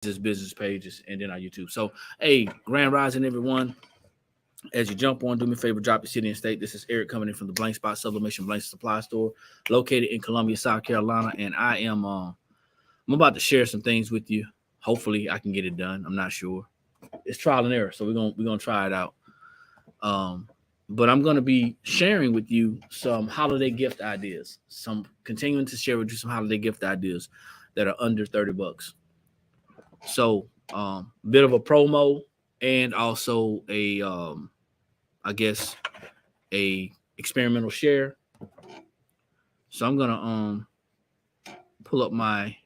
business pages, and then our YouTube. So, hey, grand rising, everyone. As you jump on, do me a favor, drop your city and state. This is Eric coming in from the Blank Spot Sublimation Blank Supply Store, located in Columbia, South Carolina, and I'm about to share some things with you. Hopefully, I can get it done. I'm not sure. It's trial and error, so we're gonna try it out. But I'm gonna be sharing with you some holiday gift ideas. Continuing to share with you some holiday gift ideas that are under $30. So, bit of a promo and also I guess a experimental share. So I'm gonna pull up my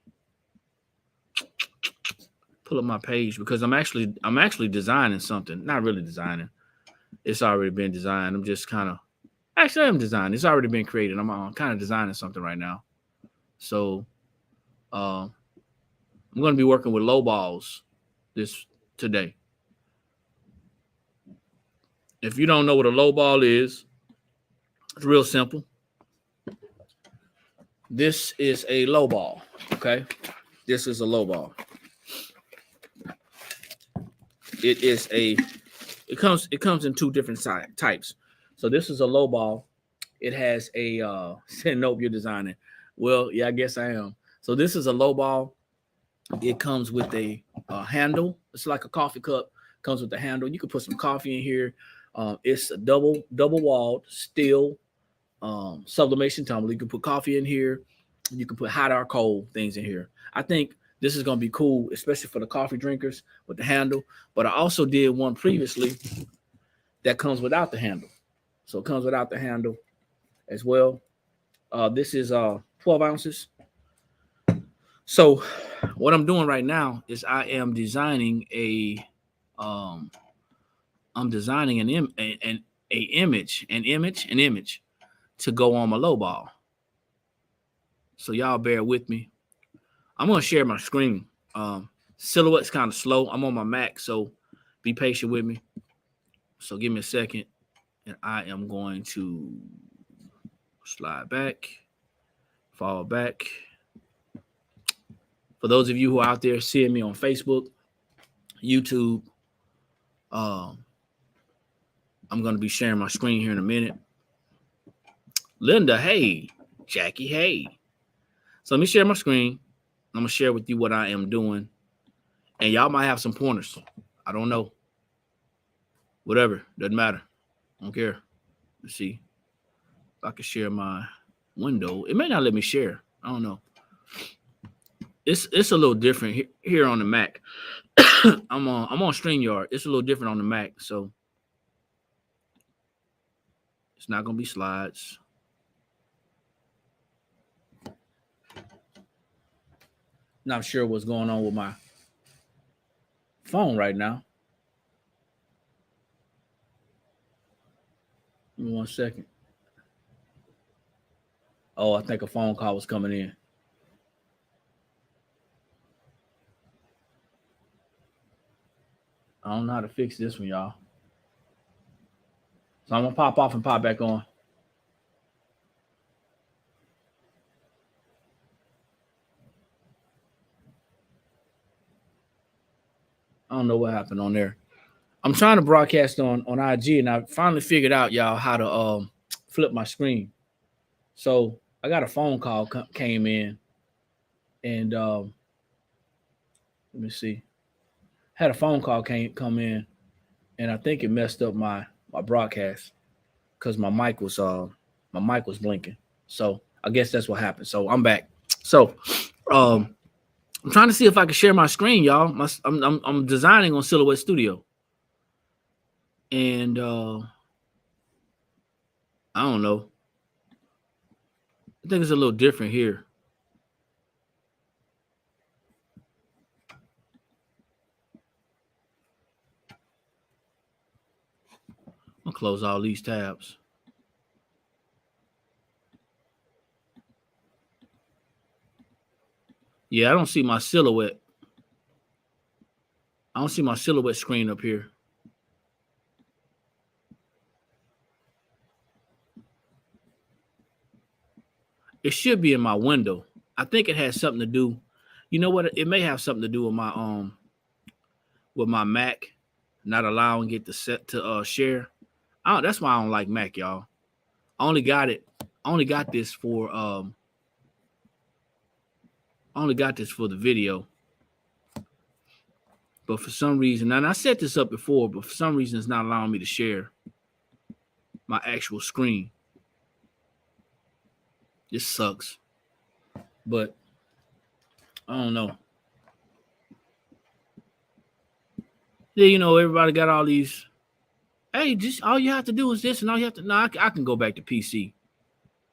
page because I'm actually designing something. Not really designing. It's already been designed. I'm just kind of I'm designing. It's already been created. I'm kind of designing something right now. So I'm going to be working with Lowballs today. If you don't know what a lowball is, it's real simple. This is a lowball. Okay, this is a lowball. It comes in two different types. So this is a lowball. It has a nope, you're designing. Well, yeah, I guess I am. So this is a lowball. It comes with a handle. It's like a coffee cup. Comes with a handle. You can put some coffee in here. It's a double walled steel sublimation tumbler. You can put coffee in here. You can put hot or cold things in here. I think this is going to be cool, especially for the coffee drinkers with the handle. But I also did one previously that comes without the handle. So it comes without the handle as well. This is 12 ounces. So what I'm doing right now is I am designing an image to go on my lowball. So y'all bear with me. I'm gonna share my screen. Silhouette's kind of slow. I'm on my Mac, so be patient with me. So give me a second, and I am going to slide back, fall back. For those of you who are out there seeing me on Facebook, YouTube, I'm going to be sharing my screen here in a minute. Linda, hey. Jackie, hey. So let me share my screen. I'm going to share with you what I am doing. And y'all might have some pointers. I don't know. Whatever. Doesn't matter. I don't care. Let's see if I can share my window. It may not let me share. I don't know. It's a little different here on the Mac. I'm on StreamYard. It's a little different on the Mac, so it's not gonna be slides. Not sure what's going on with my phone right now. Give me 1 second. Oh, I think a phone call was coming in. I don't know how to fix this one, y'all. So I'm going to pop off and pop back on. I don't know what happened on there. I'm trying to broadcast on IG, and I finally figured out, y'all, how to flip my screen. So I got a phone call came in, and let me see. Had a phone call come in, and I think it messed up my broadcast because my mic was blinking. So I guess that's what happened. So I'm back. So I'm trying to see if I can share my screen, y'all. I'm designing on Silhouette Studio, and I don't know. I think it's a little different here. I'll close all these tabs. Yeah, I don't see my silhouette. I don't see my silhouette screen up here. It should be in my window. I think it has something to do. You know what? It may have something to do with my Mac not allowing it to set to share. That's why I don't like Mac, y'all. I only got this for the video. But for some reason, and I set this up before, but for some reason it's not allowing me to share my actual screen. This sucks. But I don't know. Yeah, you know, everybody got all these. Hey, just all you have to do is this, and all you have to. No, I can go back to PC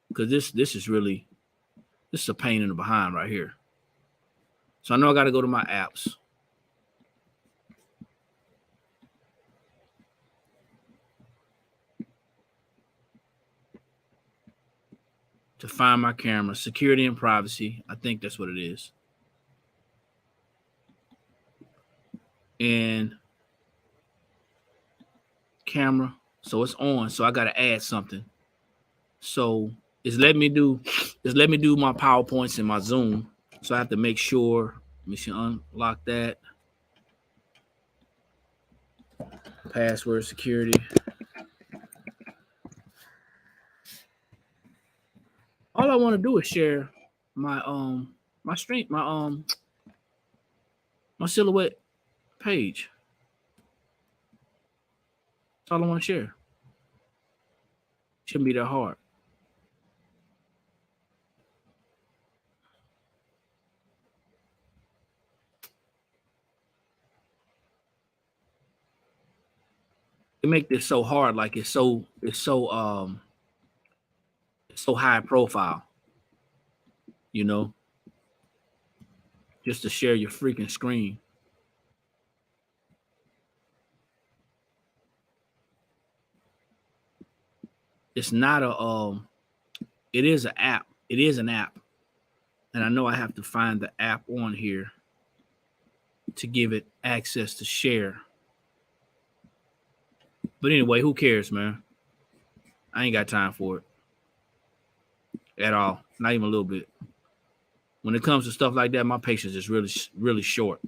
because this is a pain in the behind right here. So I know I got to go to my apps. To find my camera, security and privacy. I think that's what it is. And camera. So it's on. So I got to add something. So it's let me do my PowerPoints and my Zoom. So I have to make sure. Let me see, unlock that. Password security. All I want to do is share my my stream, my silhouette page. That's all I want to share. Shouldn't be that hard. They make this so hard, like it's so high profile, you know, just to share your freaking screen. It's not it is an app. It is an app. And I know I have to find the app on here to give it access to share. But anyway, who cares, man? I ain't got time for it at all. Not even a little bit. When it comes to stuff like that, my patience is really, really short.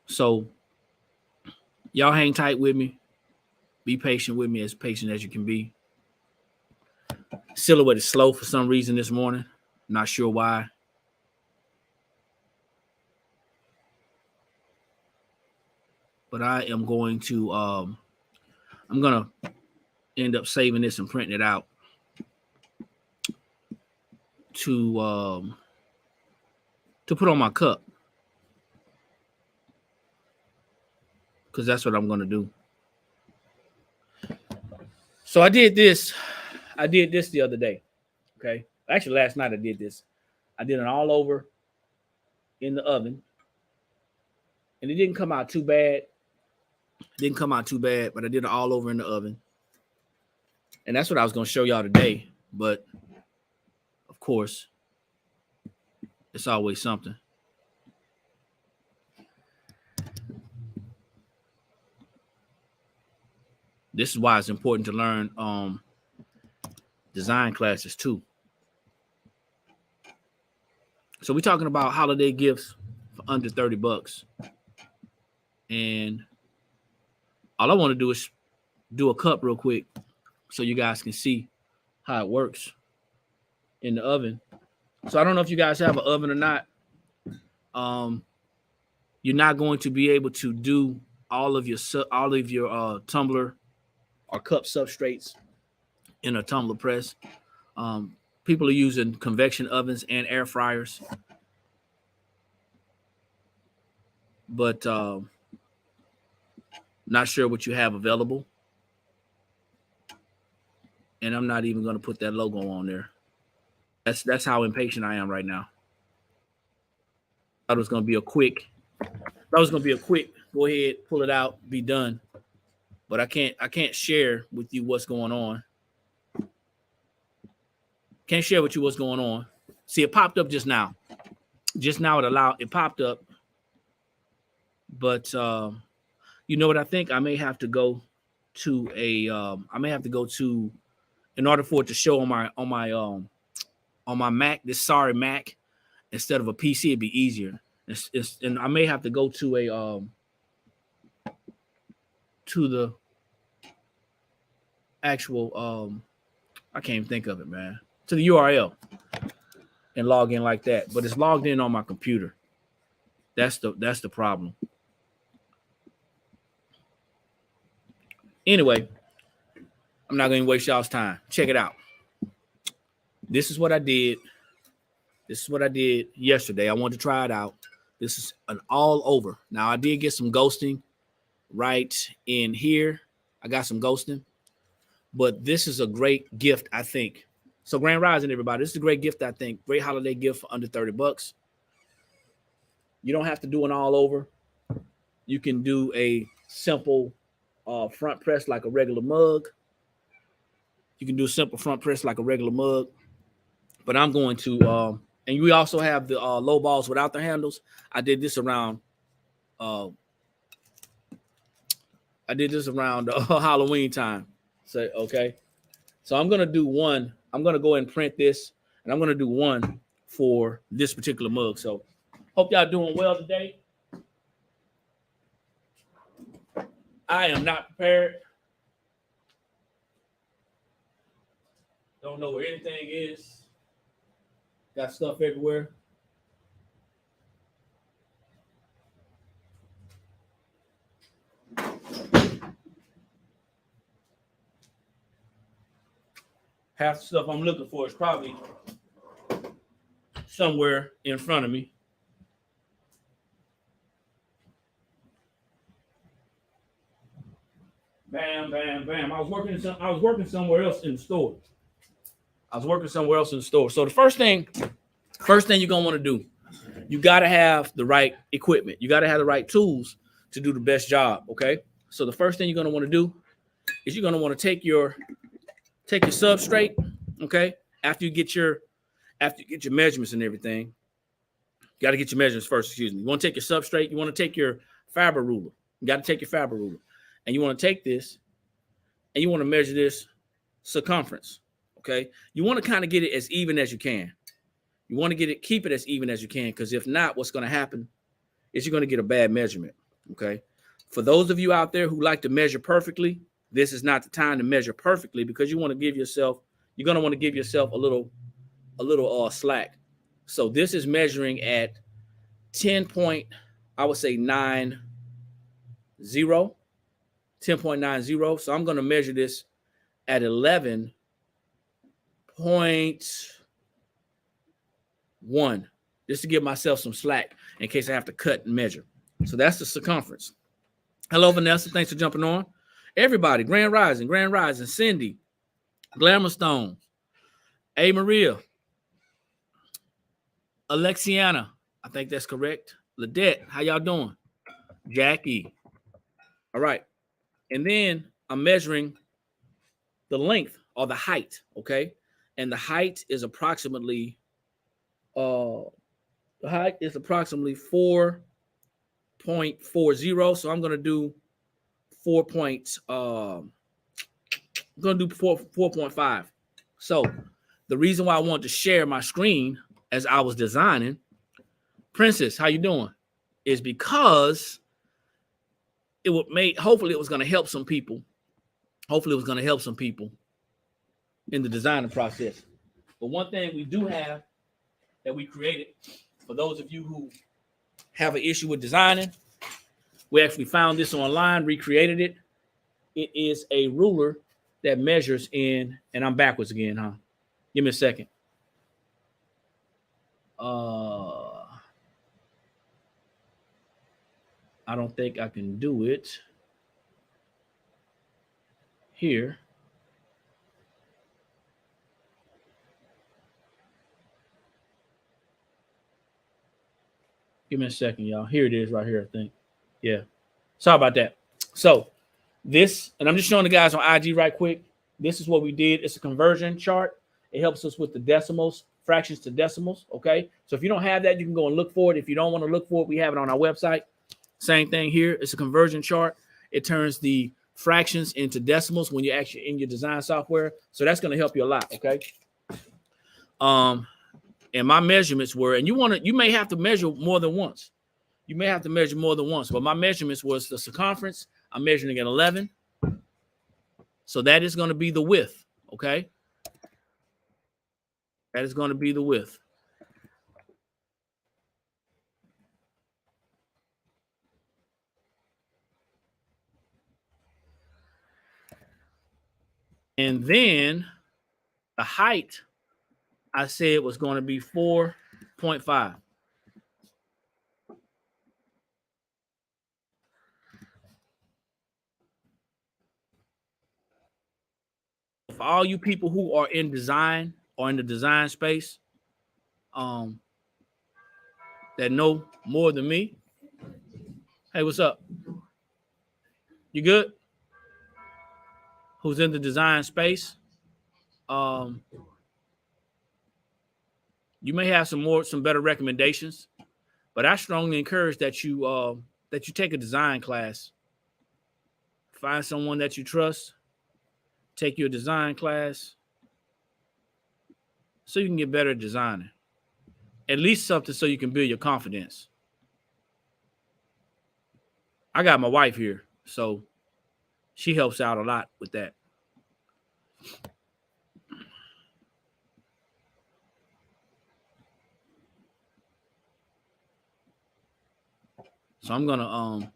So y'all hang tight with me. Be patient with me, as patient as you can be. Silhouette is slow for some reason this morning. Not sure why. But I am going to I'm gonna end up saving this and printing it out to put on my cup, because that's what I'm gonna do. So I did this the other day. Okay, actually last night I did this. I did it all over in the oven, and it didn't come out too bad. But I did it all over in the oven. And that's what I was going to show y'all today. But, of course, it's always something. This is why it's important to learn design classes, too. So we're talking about holiday gifts for under $30. And all I want to do is do a cup real quick so you guys can see how it works in the oven. So I don't know if you guys have an oven or not. You're not going to be able to do all of your tumbler or cup substrates in a tumbler press. People are using convection ovens and air fryers. But not sure what you have available. And I'm not even going to put that logo on there. That's how impatient I am right now. Thought it was going to be a quick. Go ahead, pull it out, be done. But I can't share with you what's going on. Can't share with you what's going on. See, it popped up just now. It popped up. But you know what I think? I may have to go to in order for it to show on my Mac, this sorry Mac, instead of a PC, it'd be easier. And I may have to go to the actual I can't even think of it, man. To the URL and log in like that. But it's logged in on my computer. That's the problem. Anyway, I'm not going to waste y'all's time. Check it out. This is what I did. This is what I did yesterday. I wanted to try it out. This is an all over. Now, I did get some ghosting right in here. I got some ghosting. But this is a great gift, I think. So Grand Rising, everybody. This is a great gift, I think. Great holiday gift for under $30. You don't have to do an all over. You can do a simple front press like a regular mug. You can do a simple front press like a regular mug. But I'm going to, and we also have the low balls without the handles. I did this around Halloween time. So, okay. So I'm going to do one. I'm going to go ahead and print this, and I'm going to do one for this particular mug. So hope y'all doing well today. I am not prepared. Don't know where anything is. Got stuff everywhere. Half the stuff I'm looking for is probably somewhere in front of me. Bam, bam, bam. I was working somewhere else in the store. So the first thing you're gonna want to do, you gotta have the right equipment. You gotta have the right tools to do the best job. Okay. So the first thing you're gonna want to do is you're gonna want to take your substrate. Okay. After you get your measurements and everything, you got to get your measurements first. Excuse me. You want to take your substrate. You want to take your fiber ruler. You got to take your fiber ruler, and you want to take this, and you want to measure this circumference. Okay. You want to kind of get it as even as you can. You want to keep it as even as you can, because if not, what's going to happen is you're going to get a bad measurement. Okay. For those of you out there who like to measure perfectly, this is not the time to measure perfectly, because you're going to give yourself a little slack. So this is measuring at 10.90. So I'm going to measure this at 11.1, just to give myself some slack in case I have to cut and measure. So that's the circumference. Hello, Vanessa. Thanks for jumping on. Everybody, Grand Rising, Cindy, Glamour Stone, A. Maria, Alexiana, I think that's correct. Ladette, how y'all doing? Jackie. All right. And then I'm measuring the length or the height, okay? And the height is approximately 4.40. So I'm going to do 4.5. So the reason why I wanted to share my screen as I was designing, Princess, how you doing? Is because hopefully it was going to help some people. Hopefully it was going to help some people in the designing process. But one thing we do have that we created, for those of you who have an issue with designing, we actually found this online, recreated it. It is a ruler that measures in, and I'm backwards again, huh? Give me a second. I don't think I can do it here. Give me a second, y'all. Here it is right here, I think. Yeah. Sorry about that. So this, and I'm just showing the guys on IG right quick. This is what we did. It's a conversion chart. It helps us with the decimals, fractions to decimals, okay? So if you don't have that, you can go and look for it. If you don't want to look for it, we have it on our website. Same thing here. It's a conversion chart. It turns the fractions into decimals when you're actually in your design software. So that's going to help you a lot, okay? And my measurements were, and you may have to measure more than once. You may have to measure more than once, but my measurements was the circumference. I'm measuring at 11. So that is going to be the width, okay? That is going to be the width. And then the height, I said was going to be 4.5. For all you people who are in design or in the design space, that know more than me. Hey, what's up? You good? Who's in the design space? You may have some better recommendations, but I strongly encourage that you take a design class. Find someone that you trust. Take your design class so you can get better at designing. At least something so you can build your confidence. I got my wife here, so she helps out a lot with that. So I'm gonna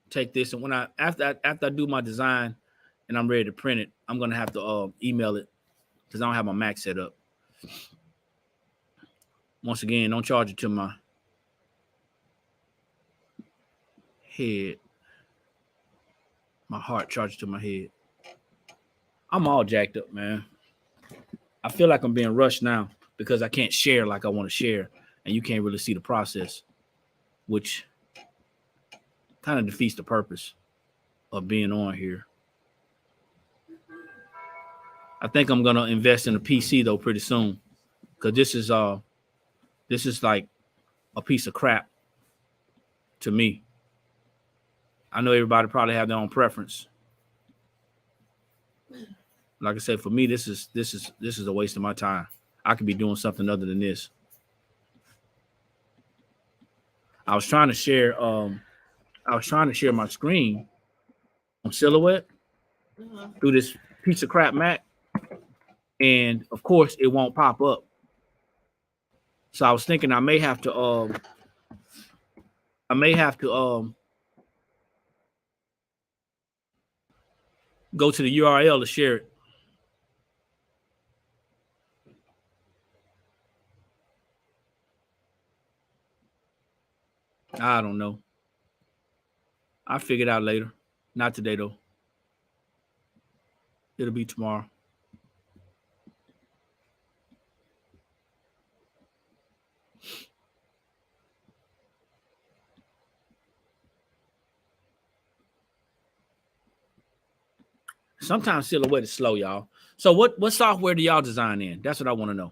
take this, and when after I do my design and I'm ready to print it, I'm gonna have to email it because I don't have my Mac set up. Once again, don't charge it to my head. My heart charged to my head. I'm all jacked up, man. I feel like I'm being rushed now because I can't share like I want to share, and you can't really see the process, which kind of defeats the purpose of being on here. I think I'm gonna invest in a PC though pretty soon, because this is like a piece of crap to me. I know everybody probably have their own preference. Like I said, for me, this is a waste of my time. I could be doing something other than this. I was trying to share my screen on Silhouette through this piece of crap Mac, and of course it won't pop up. So I was thinking I may have to go to the URL to share it. I don't know. I'll figure it out later. Not today though. It'll be tomorrow. Sometimes Silhouette is slow, y'all. So what software do y'all design in? That's what I want to know.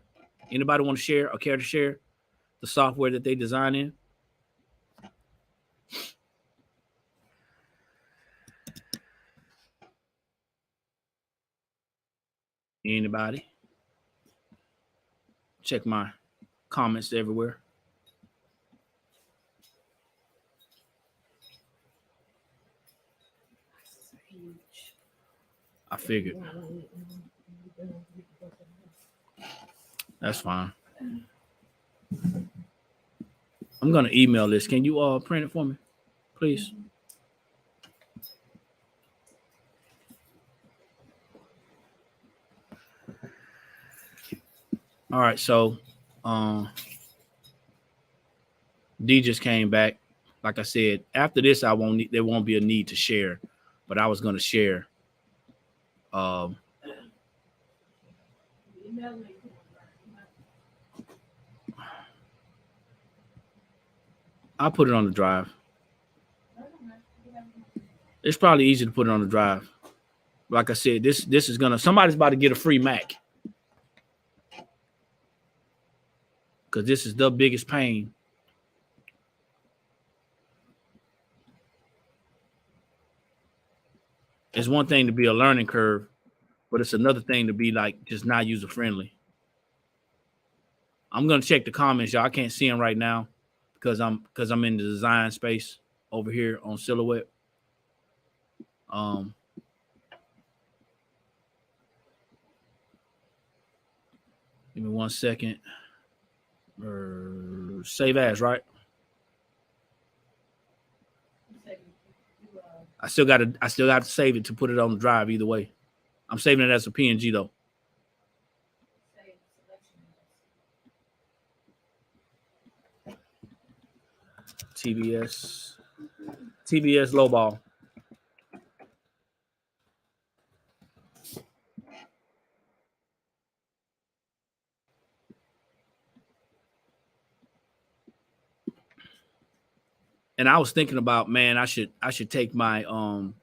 Anybody want to share or care to share the software that they design in? Anybody? Check my comments everywhere. I figured. That's fine. I'm gonna email this. Can you print it for me, please? All right, so D just came back. Like I said, after this, there won't be a need to share, but I was gonna share. I'll put it on the drive. It's probably easy to put it on the drive. Like I said, this is somebody's about to get a free Mac. Because this is the biggest pain. It's one thing to be a learning curve, but it's another thing to be like just not user friendly. I'm gonna check the comments, y'all. I can't see them right now because I'm in the design space over here on Silhouette. Give me 1 second. Save as, right? I still got to save it to put it on the drive either way. I'm saving it as a PNG though. TBS Lowball. And I was thinking about, man, I should take my y'all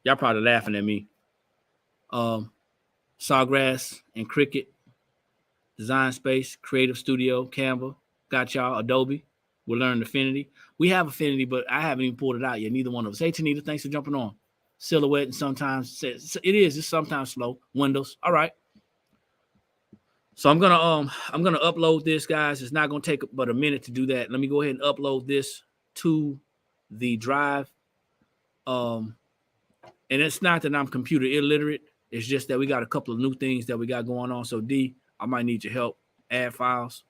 probably laughing at me. Sawgrass and Cricut, Design Space, Creative Studio, Canva, got y'all, Adobe. We'll learn Affinity. We have Affinity, but I haven't even pulled it out yet. Neither one of us. Hey, Tanita, thanks for jumping on. Silhouette, and sometimes it's sometimes slow. Windows. All right. So I'm gonna upload this, guys. It's not gonna take but a minute to do that. Let me go ahead and upload this to the drive. And it's not that I'm computer illiterate. It's just that we got a couple of new things that we got going on. So D, I might need your help. Add files.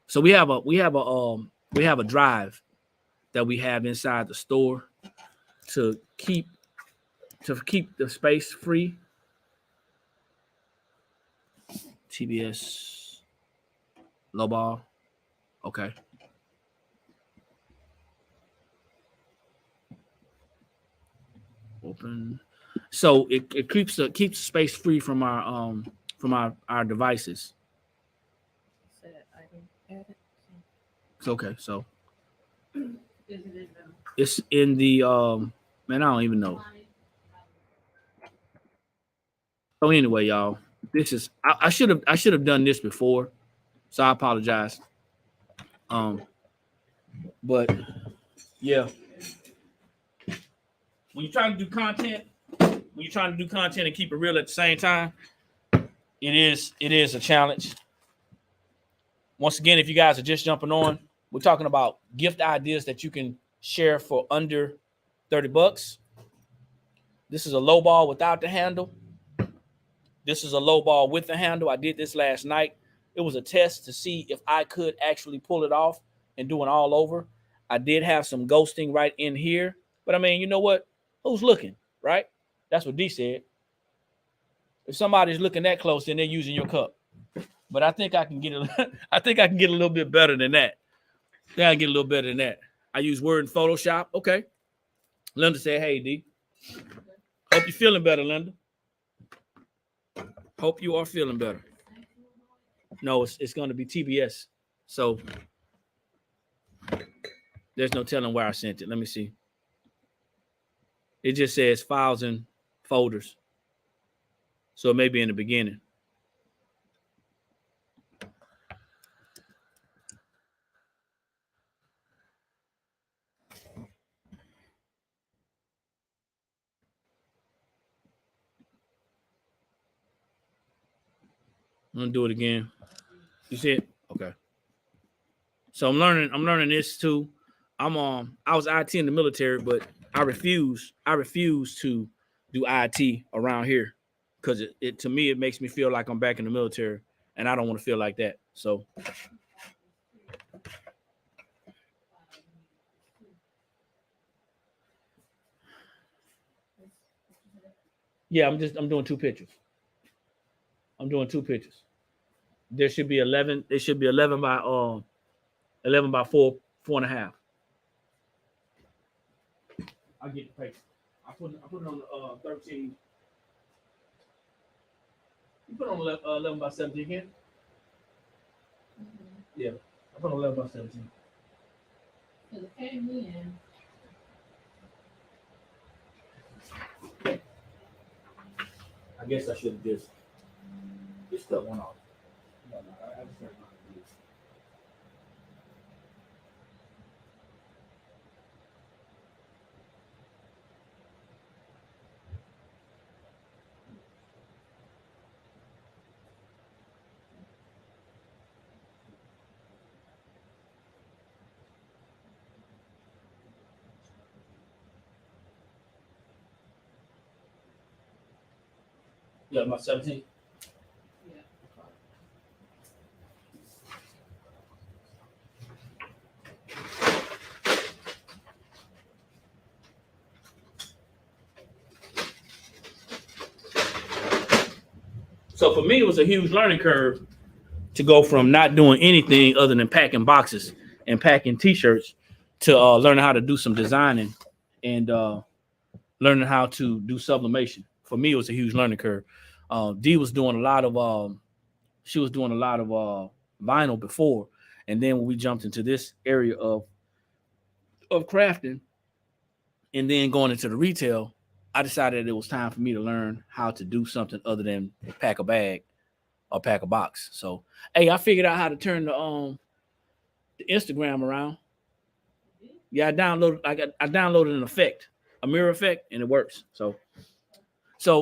So we have a drive that we have inside the store to keep the space free. TBS Lowball. Okay. Open. So it keeps the space free from our devices. It's okay. So it's in the man, I don't even know. So anyway, y'all, this is I should have done this before, so I apologize. But yeah, when you're trying to do content and keep it real at the same time, it is a challenge. Once again, if you guys are just jumping on, we're talking about gift ideas that you can share for under $30. This is a low ball without the handle. This is a low ball with the handle. I did this last night. It was a test to see if I could actually pull it off and do it all over. I did have some ghosting right in here, but I mean, you know what? Who's looking, right? That's what D said. If somebody's looking that close, then they're using your cup. But I think I can get I think I can get a little bit better than that. I get a little better than that. I use Word in Photoshop. Okay. Linda said, hey, D. Hope you're feeling better, Linda. Hope you are feeling better. No, it's going to be TBS. So there's no telling where I sent it. Let me see. It just says files and folders. So it may be in the beginning. I'm gonna do it again. You see it? Okay. So I'm learning this too. I was IT in the military, but I refuse to do IT around here because it to me it makes me feel like I'm back in the military, and I don't want to feel like that. So yeah, I'm doing two pictures. I'm doing two pictures. There should be 11. It should be 11 by 4.5. I get the paper. I put it on the 13. You put it on 11 by 17 again? Mm-hmm. Yeah, I put it on 11 by 17. Because it came in. I guess I should have just cut one off. No, I just started to do this. Yeah, my 17. Yeah. So for me, it was a huge learning curve to go from not doing anything other than packing boxes and packing T-shirts to learning how to do some designing and learning how to do sublimation. For me, it was a huge learning curve. Dee was doing a lot of she was doing a lot of vinyl before, and then when we jumped into this area of crafting and then going into the retail, I decided it was time for me to learn how to do something other than pack a bag or pack a box. So, hey, I figured out how to turn the Instagram around. Yeah, I downloaded an effect, a mirror effect, and it works. So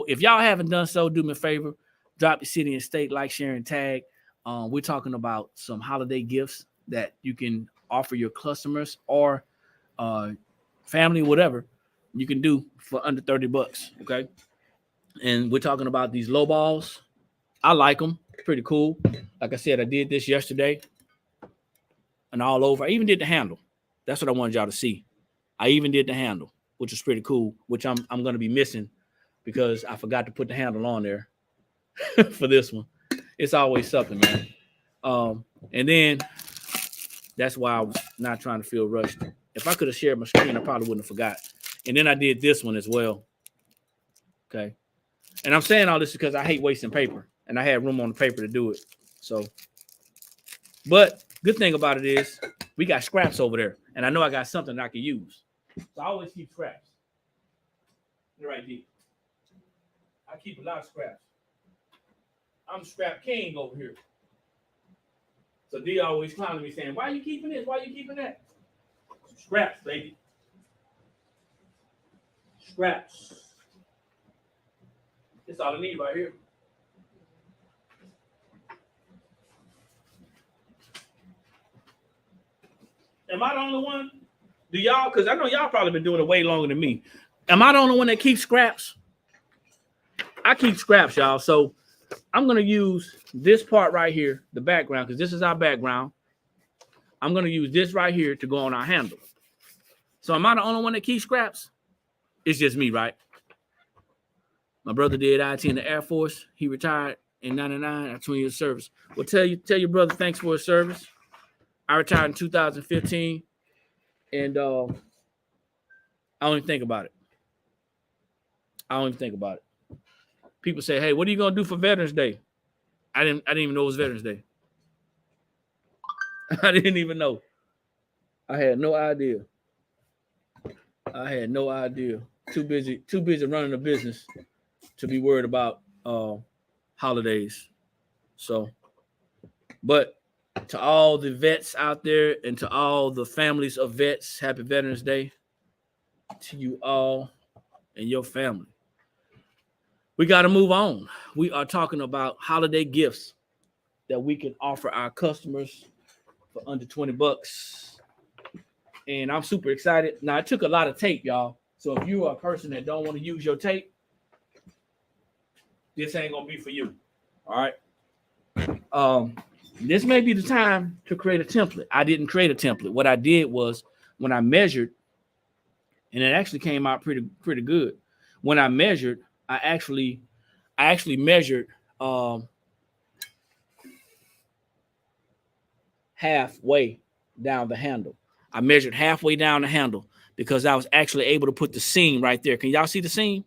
if y'all haven't done so, do me a favor, drop your city and state, like, share, and tag. We're talking about some holiday gifts that you can offer your customers or family, whatever you can do for under $30. Okay, and we're talking about these low balls. I like them, pretty cool. Like I said, I did this yesterday and all over. I even did the handle. That's what I wanted y'all to see. I even did the handle, which is pretty cool, which I'm going to be missing because I forgot to put the handle on there for this one. It's always something, man. And then that's why I was not trying to feel rushed. If I could have shared my screen, I probably wouldn't have forgot. And then I did this one as well. Okay. And I'm saying all this because I hate wasting paper, and I had room on the paper to do it. So, but good thing about it is we got scraps over there, and I know I got something I can use. So I always keep scraps. You're right, D. I keep a lot of scraps. I'm scrap king over here. So D always clowning me saying, "Why are you keeping this? Why are you keeping that?" Scraps, baby. Scraps. That's all I need right here. Am I the only one? Do y'all? Because I know y'all probably been doing it way longer than me. Am I the only one that keeps scraps? I keep scraps, y'all. So I'm going to use this part right here, the background, because this is our background. I'm going to use this right here to go on our handle. So am I the only one that keeps scraps? It's just me, right? My brother did IT in the Air Force. He retired in 99 after 20 years of service. Well, tell your brother thanks for his service. I retired in 2015, and I don't even think about it. I don't even think about it. People say, "Hey, what are you gonna do for Veterans Day?" I didn't even know it was Veterans Day. I didn't even know. I had no idea. Too busy running a business to be worried about holidays. So, but to all the vets out there and to all the families of vets, happy Veterans Day to you all and your family. We got to move on. We are talking about holiday gifts that we can offer our customers for under $20. And I'm super excited. Now, I took a lot of tape, y'all. So if you are a person that don't want to use your tape, this ain't going to be for you. All right. This may be the time to create a template. I didn't create a template. What I did was when I measured, and it actually came out pretty good. When I measured, I actually measured halfway down the handle. I measured halfway down the handle because I was actually able to put the seam right there. Can y'all see the seam?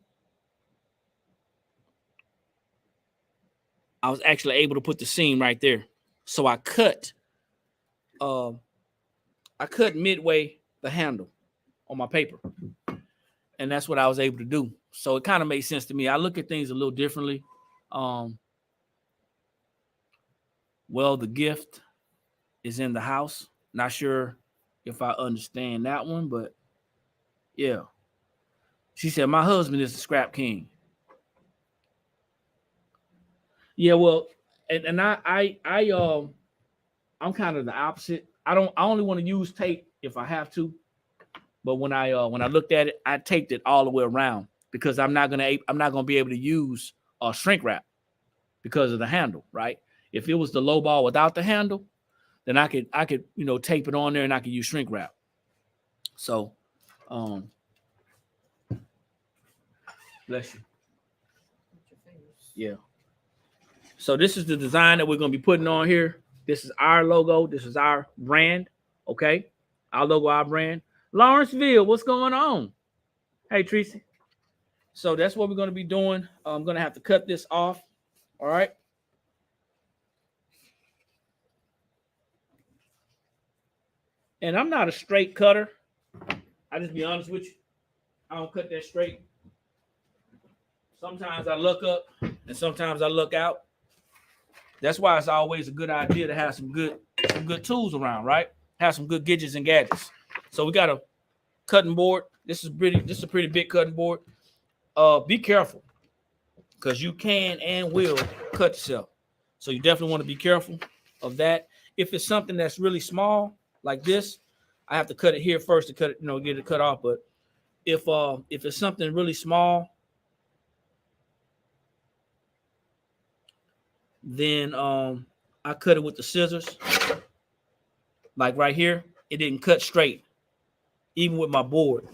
I was actually able to put the seam right there. So I cut midway the handle on my paper. And that's what I was able to do. So it kind of made sense to me. I look at things a little differently. Well, the gift is in the house. Not sure if I understand that one, but yeah. She said, my husband is the scrap king. Yeah, well, and I'm kind of the opposite. I only want to use tape if I have to. But when I looked at it, I taped it all the way around because I'm not gonna be able to use shrink wrap because of the handle, right? If it was the low ball without the handle, then I could tape it on there and I could use shrink wrap. So, bless you. Yeah. So this is the design that we're going to be putting on here. This is our logo. This is our brand. Okay. Our logo, our brand. Lawrenceville, what's going on? Hey, Tracy. So that's what we're going to be doing. I'm going to have to cut this off. All right. And I'm not a straight cutter. I just be honest with you. I don't cut that straight. Sometimes I look up and sometimes I look out. That's why it's always a good idea to have some good tools around, right? Have some good gadgets and gadgets. So we got a cutting board. This is a pretty big cutting board. Be careful because you can and will cut yourself. So you definitely want to be careful of that. If it's something that's really small like this, I have to cut it here first to cut it, get it cut off. But if it's something really small, then I cut it with the scissors. Like right here, it didn't cut straight, even with my board.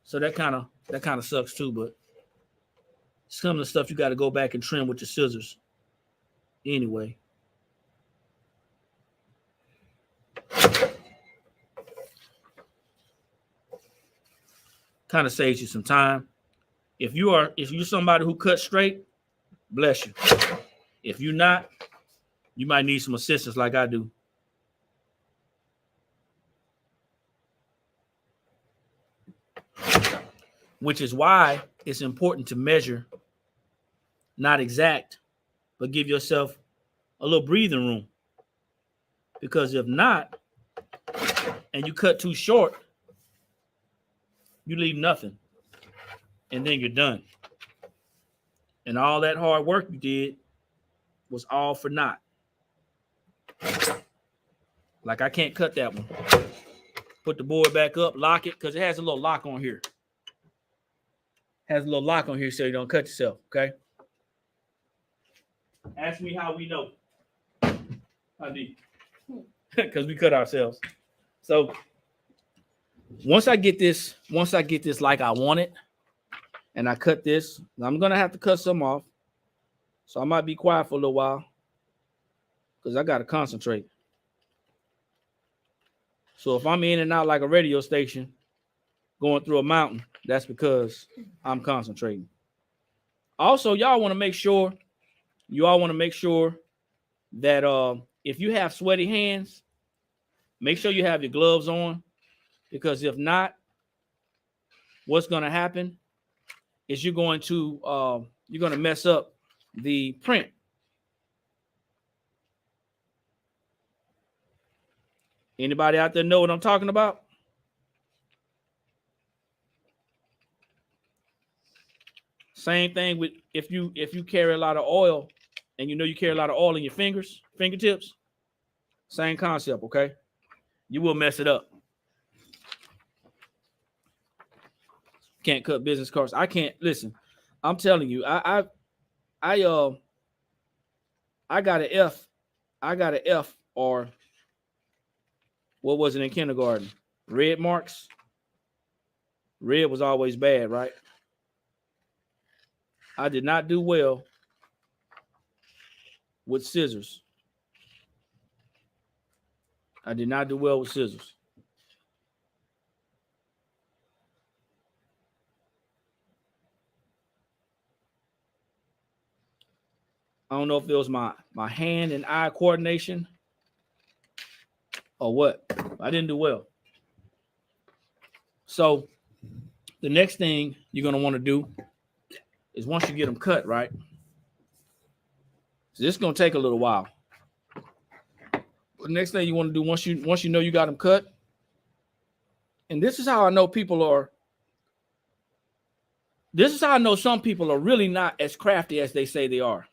So that kind of sucks too. But some of the stuff you got to go back and trim with your scissors. Anyway. Kind of saves you some time. If you're somebody who cuts straight, bless you. If you're not, you might need some assistance like I do. Which is why it's important to measure, not exact, but give yourself a little breathing room. Because if not, and you cut too short, you leave nothing. And then you're done. And all that hard work you did was all for naught. Like I can't cut that one. Put the board back up, lock it, because it has a little lock on here. Has a little lock on here so you don't cut yourself, okay? Ask me how we know. How deep? Because we cut ourselves. So once I get this like I want it, and I cut this, I'm gonna have to cut some off. So I might be quiet for a little while because I gotta concentrate. So if I'm in and out like a radio station going through a mountain, that's because I'm concentrating. Also, y'all want to make sure that if you have sweaty hands, make sure you have your gloves on, because if not, what's going to happen is you're going to mess up the print. Anybody out there know what I'm talking about? Same thing with if you carry a lot of oil and you carry a lot of oil in your fingertips, same concept, okay? You will mess it up. Can't cut business cards. I can't listen. I'm telling you, I got an F. I got an F, or what was it in kindergarten? Red marks. Red was always bad, right? I did not do well with scissors. I did not do well with scissors. I don't know if it was my hand and eye coordination or what. I didn't do well. So the next thing you're going to want to do is once you get them cut, right? So this is going to take a little while. The next thing you want to do once you know you got them cut, and this is how I know this is how I know some people are really not as crafty as they say they are.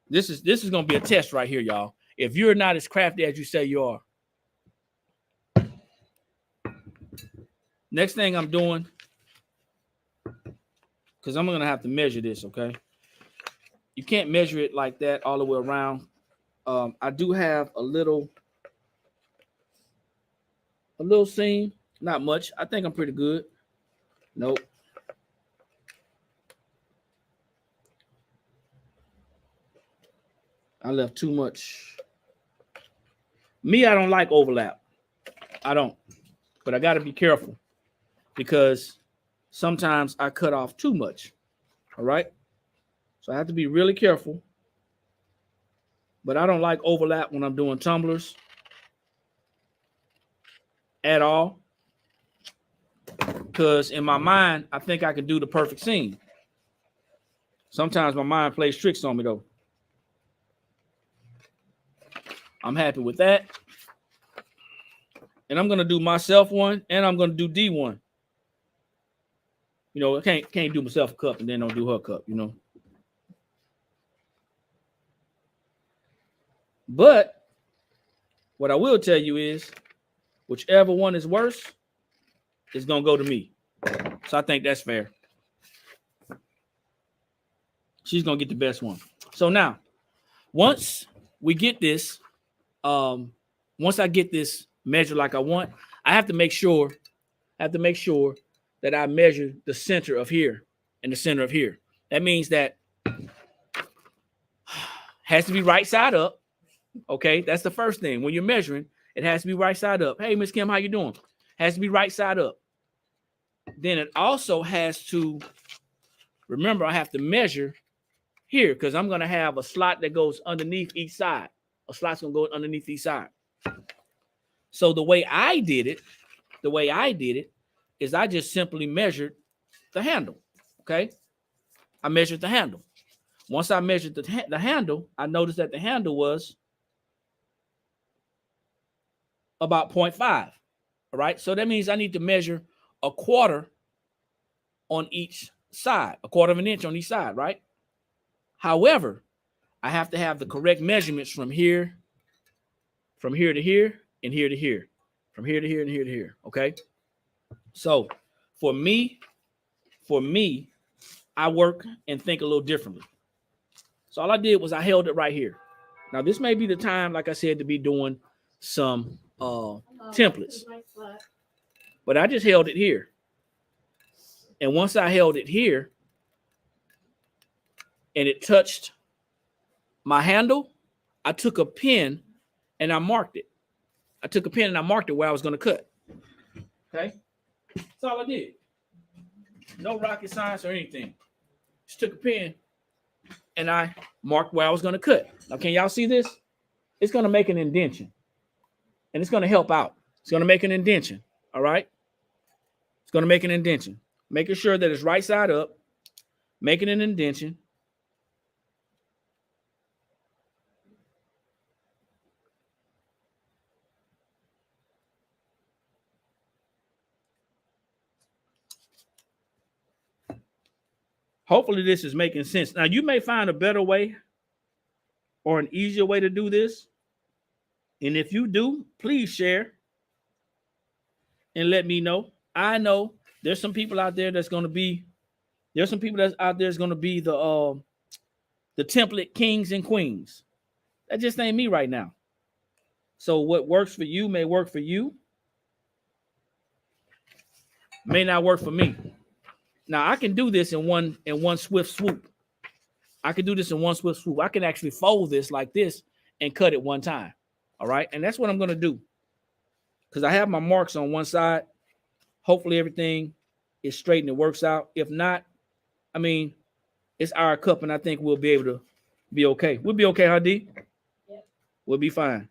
This is going to be a test right here, y'all. If you're not as crafty as you say you are. Next thing I'm doing, because I'm going to have to measure this, okay? You can't measure it like that all the way around. I do have a little seam, not much. I think I'm pretty good. Nope. I left too much. Me, I don't like overlap. I don't. But I got to be careful because sometimes I cut off too much. All right. So I have to be really careful. But I don't like overlap when I'm doing tumblers at all. Because in my mind, I think I can do the perfect seam. Sometimes my mind plays tricks on me, though. I'm happy with that. And I'm going to do myself one, and I'm going to do D one. You know, I can't do myself a cup and then don't do her cup, you know. But what I will tell you is, whichever one is worse is going to go to me. So I think that's fair. She's going to get the best one. So now, once we get this, once I get this measured like I want, I have to make sure that I measure the center of here and the center of here. That means that has to be right side up. Okay, that's the first thing. When you're measuring, it has to be right side up. Hey, Miss Kim, how you doing? Has to be right side up. Then it also has to, remember, I have to measure here because I'm going to have a slot that goes underneath each side. A slot's going to go underneath each side. So the way I did it is I just simply measured the handle. Okay, I measured the handle. Once I measured the handle, I noticed that the handle was about 0.5. All right, so that means I need to measure a quarter on each side, a quarter of an inch on each side, right? However, I have to have the correct measurements from here to here, and here to here, from here to here, and here to here. Okay, so for me, I work and think a little differently. So all I did was I held it right here. Now this may be the time, like I said, to be doing some templates, but I just held it here. And once I held it here and it touched my handle, I took a pen and I marked it. I took a pen and I marked it where I was going to cut. Okay, that's all I did. No rocket science or anything. Just took a pen and I marked where I was going to cut. Now, can y'all see this? It's going to make an indentation. And it's going to help out. It's going to make an indentation. All right? It's going to make an indentation. Making sure that it's right side up. Making an indentation. Hopefully this is making sense. Now, you may find a better way or an easier way to do this. And if you do, please share and let me know. I know there's some people out there that's going to be, the template kings and queens. That just ain't me right now. So what works for you may work for you, may not work for me. Now I can do this in one swift swoop. I can do this in one swift swoop. I can actually fold this like this and cut it one time. All right. And that's what I'm going to do. Because I have my marks on one side. Hopefully everything is straight and it works out. If not, I mean, it's our cup and I think we'll be able to be okay. We'll be okay, huh, D? Yeah. We'll be fine.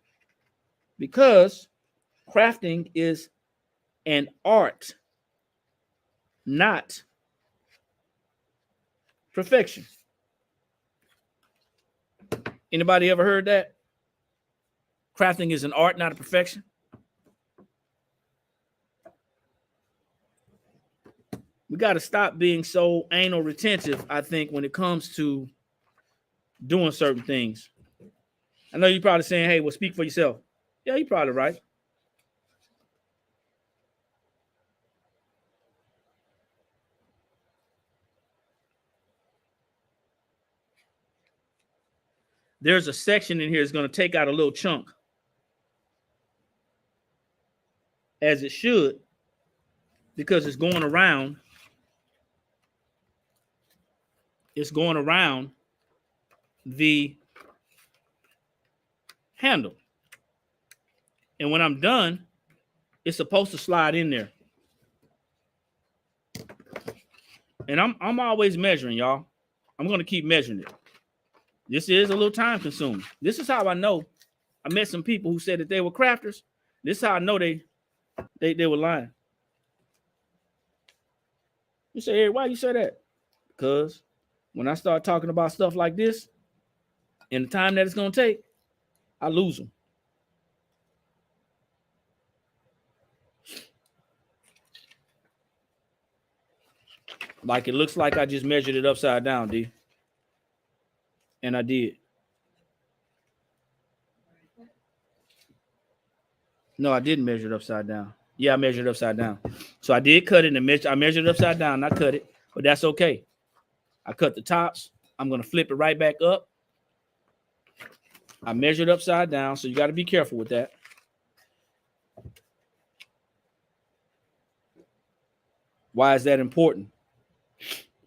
Because crafting is an art, not perfection. Anybody ever heard that? Crafting is an art, not a perfection. We got to stop being so anal retentive, I think, when it comes to doing certain things. I know you're probably saying, hey, well, speak for yourself. Yeah, you're probably right. there's a section in here that's going to take out a little chunk, as it should, because it's going around. It's going around the handle. And when I'm done, it's supposed to slide in there. And I'm always measuring, y'all. I'm going to keep measuring it. This is a little time consuming. This is how I know. I met some people who said that they were crafters. This is how I know they were lying. You say, hey, why you say that? Because when I start talking about stuff like this and the time that it's going to take, I lose them. Like it looks like I just measured it upside down, D. And I did. No, I didn't measure it upside down. Yeah, I measured it upside down. So I did cut it and I measured it upside down. I cut it, but that's okay. I cut the tops. I'm going to flip it right back up. I measured upside down, so you got to be careful with that. Why is that important?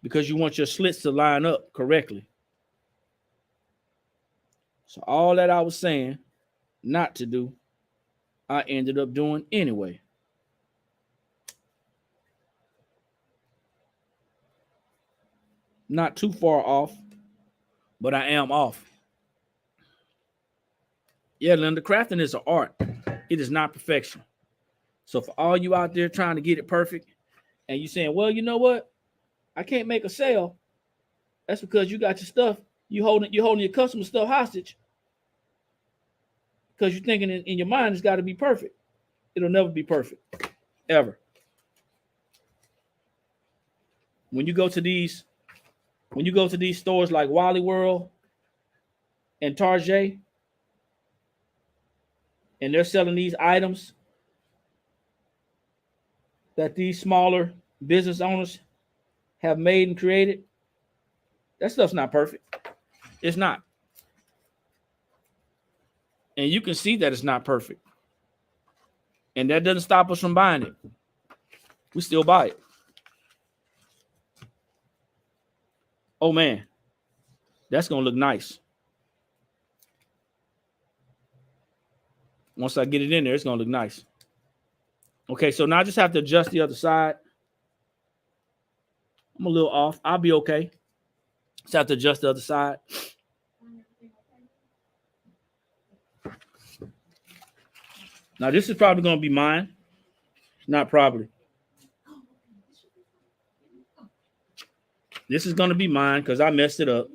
Because you want your slits to line up correctly. So all that I was saying not to do, I ended up doing anyway. Not too far off, but I am off. Yeah, Linda, crafting is an art. It is not perfection. So for all you out there trying to get it perfect, and you saying, well, you know what? I can't make a sale. That's because you got your stuff. You're holding your customer stuff hostage. Because you're thinking in your mind it's got to be perfect. It'll never be perfect. Ever. When you go to these stores like Wally World and Target, and they're selling these items that these smaller business owners have made and created, that stuff's not perfect. It's not. And you can see that it's not perfect. And that doesn't stop us from buying it. We still buy it. Oh, man. That's going to look nice. Once I get it in there, it's going to look nice. Okay, so now I just have to adjust the other side. I'm a little off. I'll be okay. Just have to adjust the other side. Now, this is probably going to be mine. Not probably. This is going to be mine because I messed it up.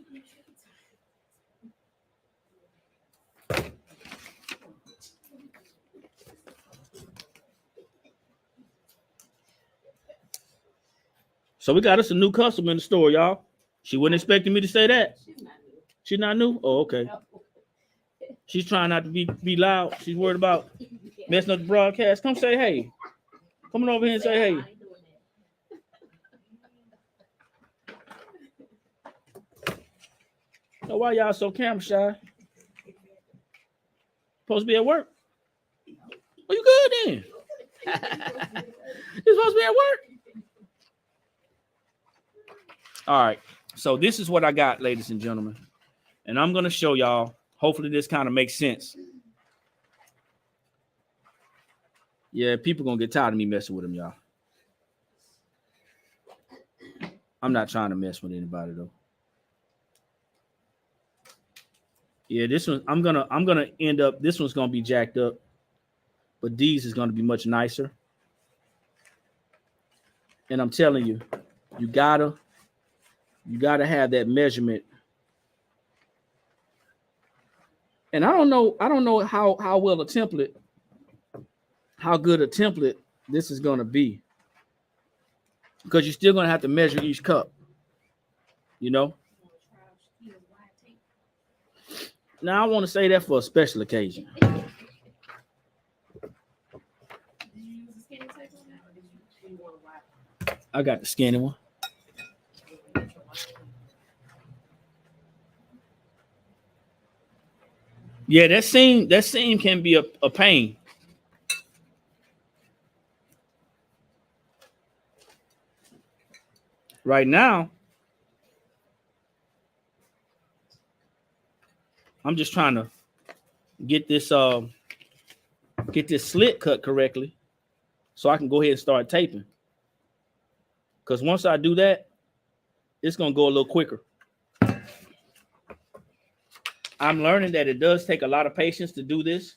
So we got us a new customer in the store, y'all. She wasn't expecting me to say that. She's not new? Oh, okay. She's trying not to be loud. She's worried about messing up the broadcast. Come say hey. Come on over here and say hey. So why y'all so camera shy? Supposed to be at work? Oh, you good then? You're supposed to be at work? All right. So this is what I got, ladies and gentlemen. And I'm going to show y'all. Hopefully this kind of makes sense. Yeah, people going to get tired of me messing with them, y'all. I'm not trying to mess with anybody, though. Yeah, this one, I'm gonna end up, this one's going to be jacked up. But these is going to be much nicer. And I'm telling you, you gotta have that measurement. And I don't know how well a template, how good a template this is going to be. Because you're still going to have to measure each cup. You know? Now, I want to say that for a special occasion. I got the skinny one. Yeah, that seam can be a pain. Right now, I'm just trying to get this slit cut correctly so I can go ahead and start taping. Because once I do that, it's gonna go a little quicker. I'm learning that it does take a lot of patience to do this.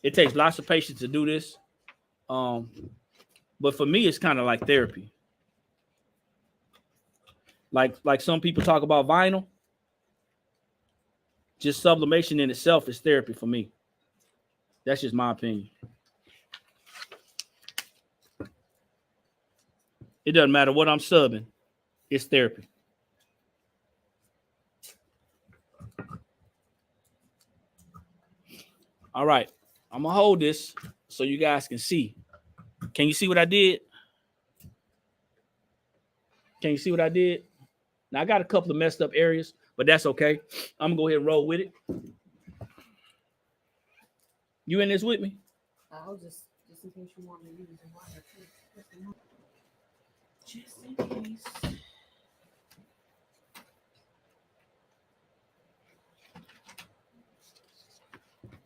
It takes lots of patience to do this. But for me, it's kind of like therapy. Like some people talk about vinyl. Just sublimation in itself is therapy for me. That's just my opinion. It doesn't matter what I'm subbing. It's therapy. All right. I'm going to hold this so you guys can see. Can you see what I did? Can you see what I did? Now, I got a couple of messed up areas, but that's okay. I'm going to go ahead and roll with it. You in this with me? I'll just in case you want me to use the water too. Just in case.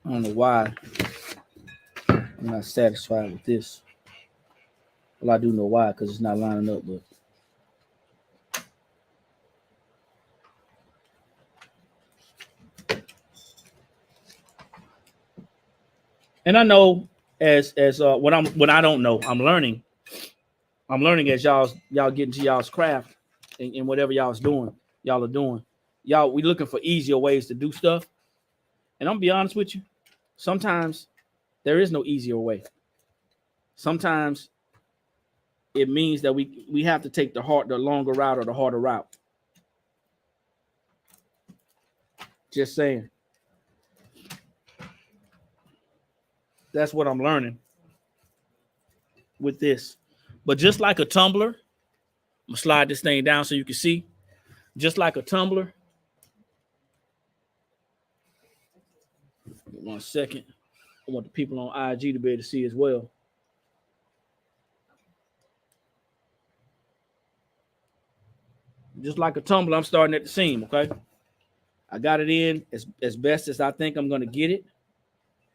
I don't know why I'm not satisfied with this. Well, I do know why, because it's not lining up, but and I know as what I don't know, I'm learning. I'm learning as y'all get into y'all's craft and whatever y'all are doing. We looking for easier ways to do stuff. And I'm gonna be honest with you, sometimes there is no easier way. Sometimes it means that we have to take the longer route or the harder route. Just saying. That's what I'm learning with this. But just like a tumbler, I'm gonna slide this thing down so you can see. Just like a tumbler. 1 second. I want the people on IG to be able to see as well. Just like a tumbler, I'm starting at the seam, okay? I got it in as best as I think I'm going to get it.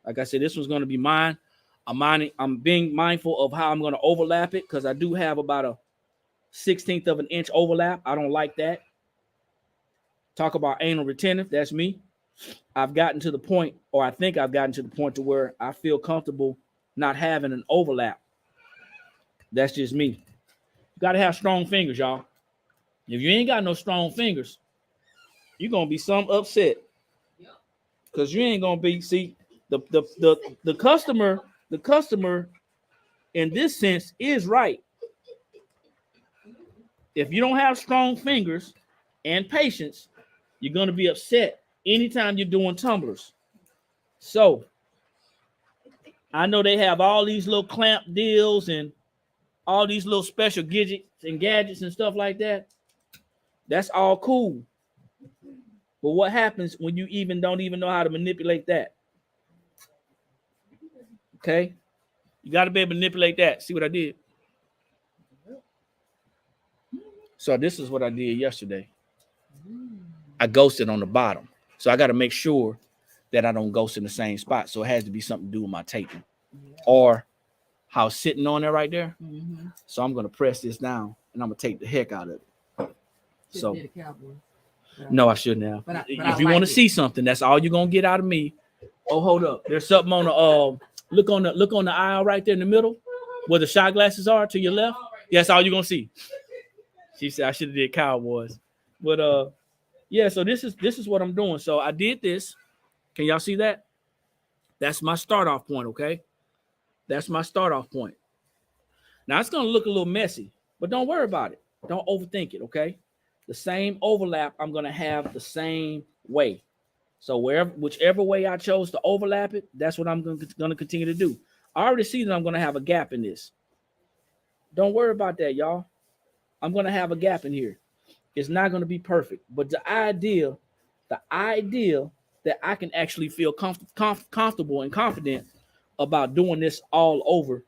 Like I said, this one's going to be mine. I'm being mindful of how I'm going to overlap it because I do have about a 1/16 of an inch overlap. I don't like that. Talk about anal retentive. That's me. I've gotten to the point, or I think I've gotten to the point to where I feel comfortable not having an overlap. That's just me. You got to have strong fingers, y'all. If you ain't got no strong fingers, you're going to be some upset. Because you ain't going to be, see, the customer in this sense is right. If you don't have strong fingers and patience, you're going to be upset anytime you're doing tumblers. So I know they have all these little clamp deals and all these little special gadgets and stuff like that. That's all cool. But what happens when you don't even know how to manipulate that? Okay? You got to be able to manipulate that. See what I did? So this is what I did yesterday. I ghosted on the bottom. So I got to make sure that I don't ghost in the same spot. So it has to be something to do with my taping or how it's sitting on there right there. Mm-hmm. So I'm going to press this down and I'm going to take the heck out of it. So no, I shouldn't have. But if you want to see something, that's all you're going to get out of me. Oh, hold up. There's something on the look on the aisle right there in the middle where the shot glasses are to your left. Yeah, that's all you're going to see. She said I should have did Cowboys. But yeah, so this is what I'm doing. So I did this. Can y'all see that? That's my start off point, okay? That's my start off point. Now it's going to look a little messy, but don't worry about it. Don't overthink it, okay? The same overlap I'm going to have the same way. So whichever way I chose to overlap it, that's what I'm going to continue to do. I already see that I'm going to have a gap in this. Don't worry about that, y'all. I'm going to have a gap in here. It's not going to be perfect, but the idea that I can actually feel comfortable and confident about doing this all over,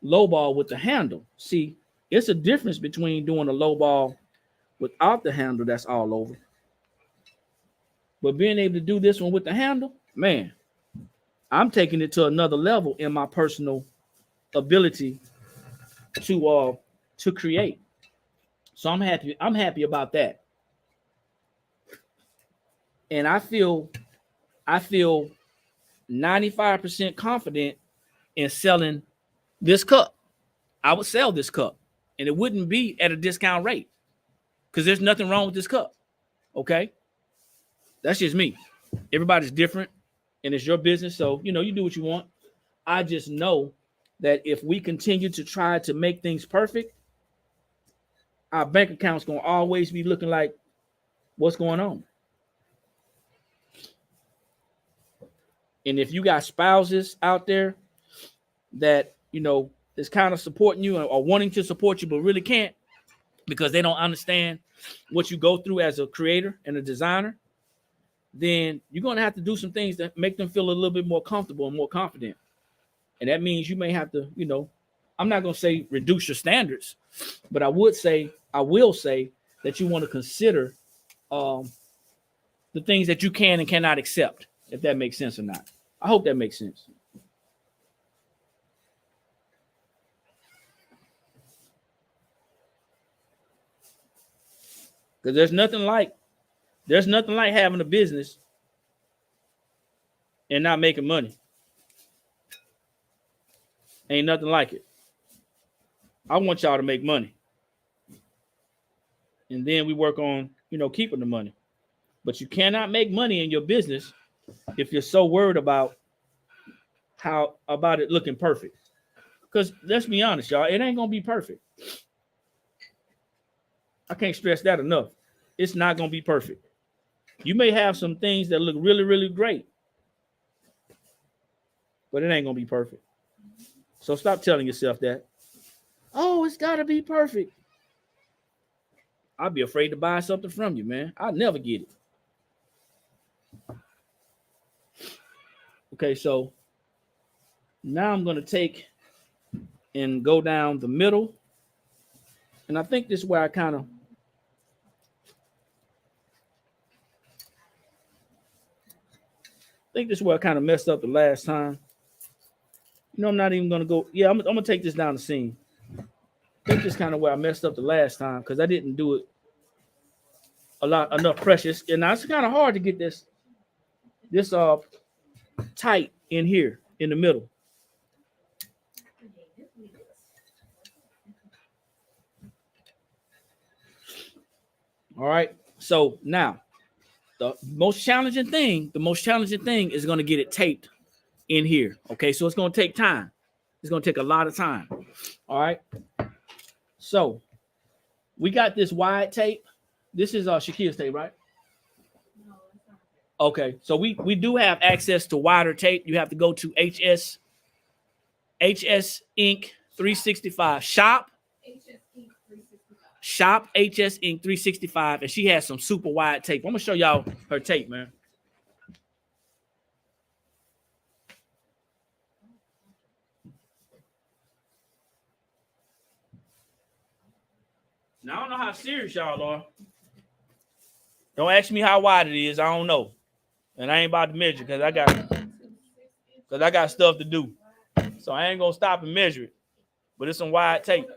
lowball with the handle. See, it's a difference between doing a lowball without the handle that's all over, but being able to do this one with the handle, man, I'm taking it to another level in my personal ability to create. So I'm happy about that. And I feel 95% confident in selling this cup. I would sell this cup and it wouldn't be at a discount rate because there's nothing wrong with this cup. Okay. That's just me. Everybody's different and it's your business. So, you do what you want. I just know that if we continue to try to make things perfect, our bank account's going to always be looking like what's going on. And if you got spouses out there that, is kind of supporting you or wanting to support you, but really can't because they don't understand what you go through as a creator and a designer, then you're going to have to do some things that make them feel a little bit more comfortable and more confident. And that means you may have to, I'm not going to say reduce your standards, but I will say that you want to consider the things that you can and cannot accept, if that makes sense or not. I hope that makes sense. Because there's nothing like having a business and not making money. Ain't nothing like it. I want y'all to make money. And then we work on, keeping the money. But you cannot make money in your business if you're so worried about it looking perfect. Because let's be honest, y'all, it ain't gonna be perfect. I can't stress that enough. It's not gonna be perfect. You may have some things that look really, really great, but it ain't gonna be perfect. So stop telling yourself that. Oh, it's gotta be perfect. I'd be afraid to buy something from you, man. I'd never get it. Okay, so now I'm going to take and go down the middle. And I think this is where I kind of messed up the last time. I'm not even going to go. Yeah, I'm going to take this down the seam. I think this is kind of where I messed up the last time because I didn't do it enough precious. And now it's kind of hard to get this tight in here in the middle. All right. So now the most challenging thing is going to get it taped in here. Okay. So it's going to take time. It's going to take a lot of time. All right. So we got this wide tape. This is Shaquille's tape, right? Okay. So we do have access to wider tape. You have to go to HS Ink 365 shop HS Ink 365, and she has some super wide tape. I'm gonna show y'all her tape, man. Now I don't know how serious y'all are. Don't ask me how wide it is. I don't know, and I ain't about to measure because I got stuff to do. So I ain't gonna stop and measure it. But it's some wide tape.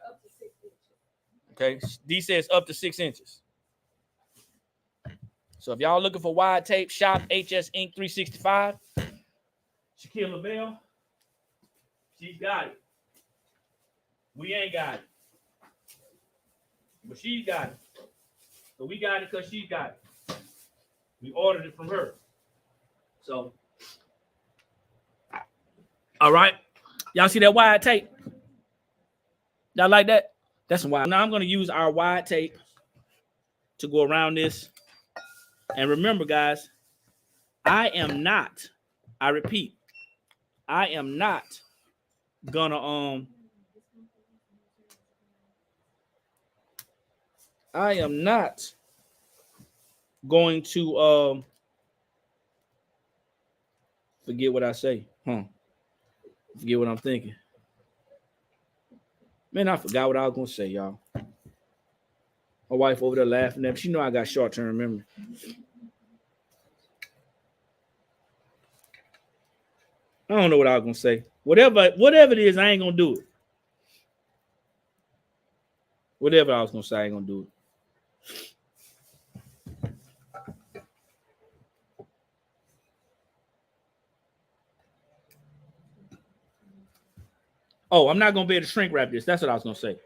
Okay, D says up to 6 inches. So if y'all looking for wide tape, shop HS Ink 365. Shaquille LaBelle, she's got it. We ain't got it. But she's got it. So we got it because she got it. We ordered it from her. So, all right. Y'all see that wide tape? Y'all like that? That's wide. Now I'm going to use our wide tape to go around this. And remember, guys, I repeat, I am not gonna I am not going to forget what I say. Forget what I'm thinking. Man, I forgot what I was gonna say, y'all. My wife over there laughing at me. She know I got short-term memory. I don't know what I was gonna say. Whatever it is, I ain't gonna do it. Whatever I was gonna say, I ain't gonna do it. Oh, I'm not gonna be able to shrink wrap this. That's what I was gonna say.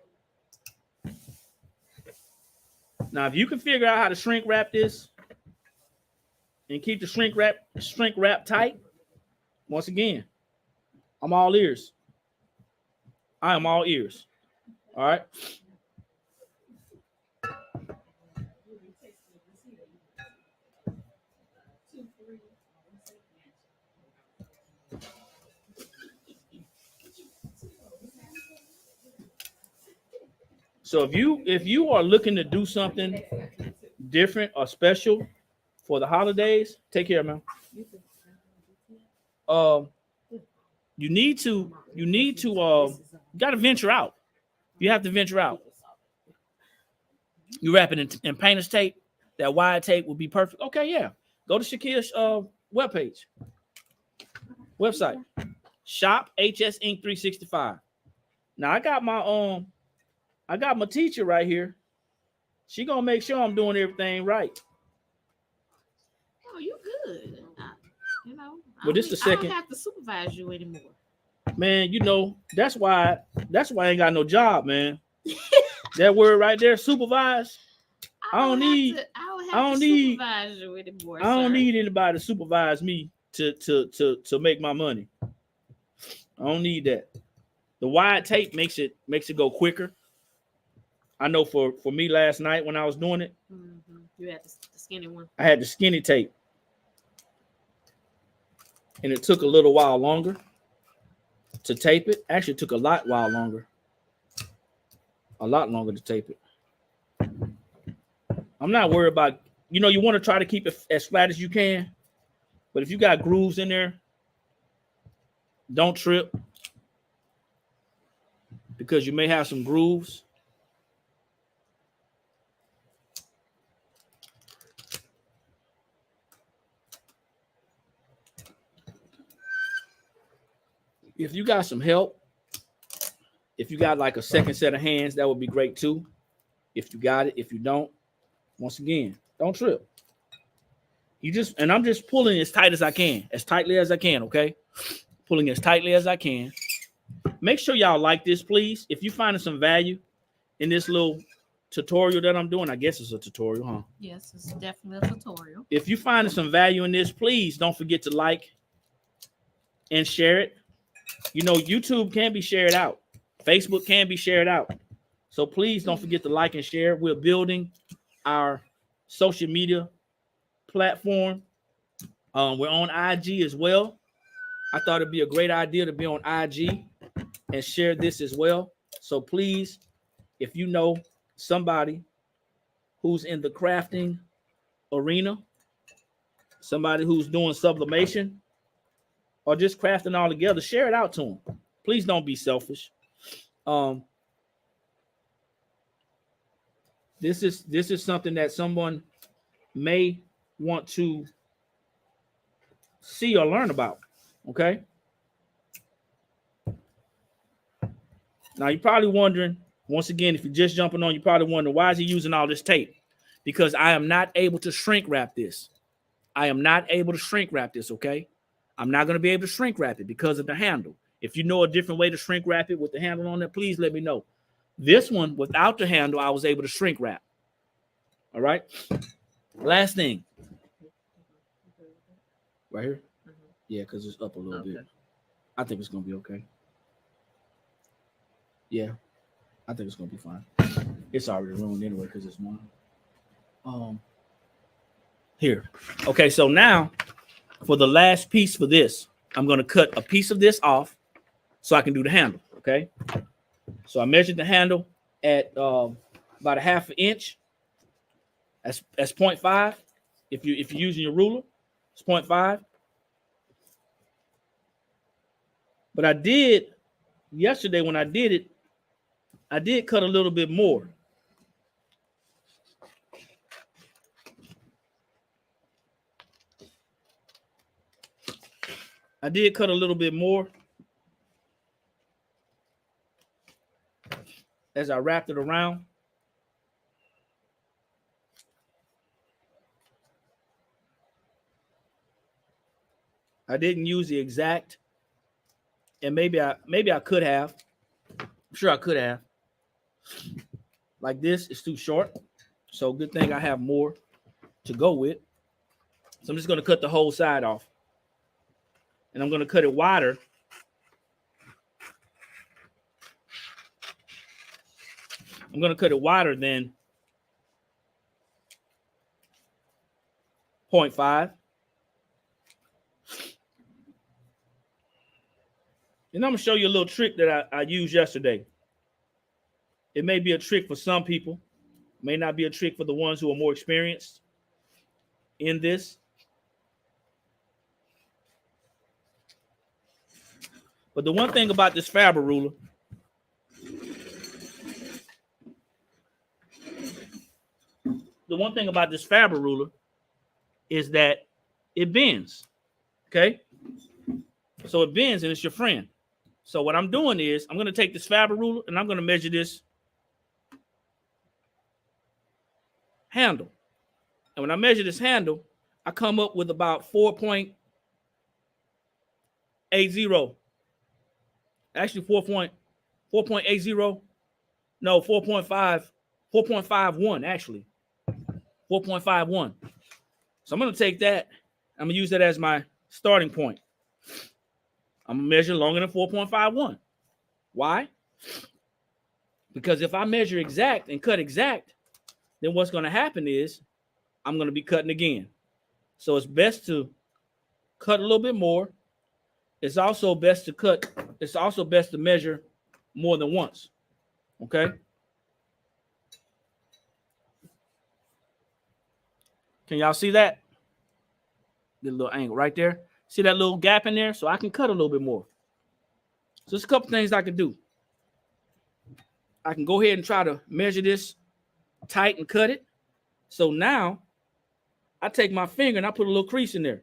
Now, if you can figure out how to shrink wrap this and keep the shrink wrap tight, once again, I'm all ears. I am all ears. All right. So if you are looking to do something different or special for the holidays, take care, man. You need to gotta venture out. You have to venture out. You wrap it in painter's tape. That wide tape will be perfect. Okay, yeah. Go to Shakir's website. Shop HS Ink 365. Now I got my teacher right here. She gonna make sure I'm doing everything right. Oh, you good. You know. Well, this the second. I don't have to supervise you anymore. Man, you know, that's why I ain't got no job, man. That word right there, supervise. I don't need supervise you anymore. I don't need anybody to supervise me to make my money. I don't need that. The wide tape makes it go quicker. I know for me last night when I was doing it, you had the skinny one. I had the skinny tape, and it took a little while longer to tape it. Actually, it took a lot longer to tape it. I'm not worried about, you know, you want to try to keep it as flat as you can, but if you got grooves in there, don't trip, because you may have some grooves. If you got some help, if you got like a second set of hands, that would be great too. If you got it, if you don't, once again, don't trip. And I'm just pulling as tight as I can, as tightly as I can, okay? Pulling as tightly as I can. Make sure y'all like this, please. If you finding some value in this little tutorial that I'm doing, I guess it's a tutorial, huh? Yes, it's definitely a tutorial. If you finding some value in this, please don't forget to like and share it. You know, YouTube can be shared out. Facebook can be shared out. So please don't forget to like and share. We're building our social media platform. We're on IG as well. I thought it'd be a great idea to be on IG and share this as well. So please, if you know somebody who's in the crafting arena, somebody who's doing sublimation, or just crafting all together, share it out to them. Please don't be selfish. This is something that someone may want to see or learn about. Okay. Now you're probably wondering, once again, if you're just jumping on, you're probably wondering, why is he using all this tape? Because I am not able to shrink wrap this. Okay? I'm not going to be able to shrink wrap it because of the handle. If you know a different way to shrink wrap it with the handle on it, please let me know. This one, without the handle, I was able to shrink wrap. All right? Last thing. Right here? Yeah, because it's up a little bit. I think it's going to be okay. Yeah, I think it's going to be fine. It's already ruined anyway because it's mine. Here. Okay, so now for the last piece for this, I'm going to cut a piece of this off so I can do the handle, okay? So I measured the handle at about a 1/2 inch. That's 0.5. If you're using your ruler, it's 0.5. But I did yesterday when I did it, I did cut a little bit more. I did cut a little bit more as I wrapped it around. I didn't use the exact, and maybe I could have. I'm sure I could have. Like this is too short, so good thing I have more to go with. So I'm just going to cut the whole side off, and I'm going to cut it wider. I'm going to cut it wider than 0.5. And I'm going to show you a little trick that I used yesterday. It may be a trick for some people, may not be a trick for the ones who are more experienced in this. But the one thing about this fabric ruler, is that it bends. Okay? So it bends and it's your friend. So what I'm doing is I'm going to take this fabric ruler and I'm going to measure this handle. And when I measure this handle, I come up with about 4.80. Actually 4.80. No, 4.51 actually. 4.51. So I'm going to take that. I'm going to use that as my starting point. I'm going to measure longer than 4.51. Why? Because if I measure exact and cut exact, then what's going to happen is I'm going to be cutting again. So it's best to cut a little bit more. It's also best to measure more than once. Okay? Can y'all see that? The little angle right there. See that little gap in there? So I can cut a little bit more. So there's a couple things I can do. I can go ahead and try to measure this tight and cut it. So now I take my finger and I put a little crease in there.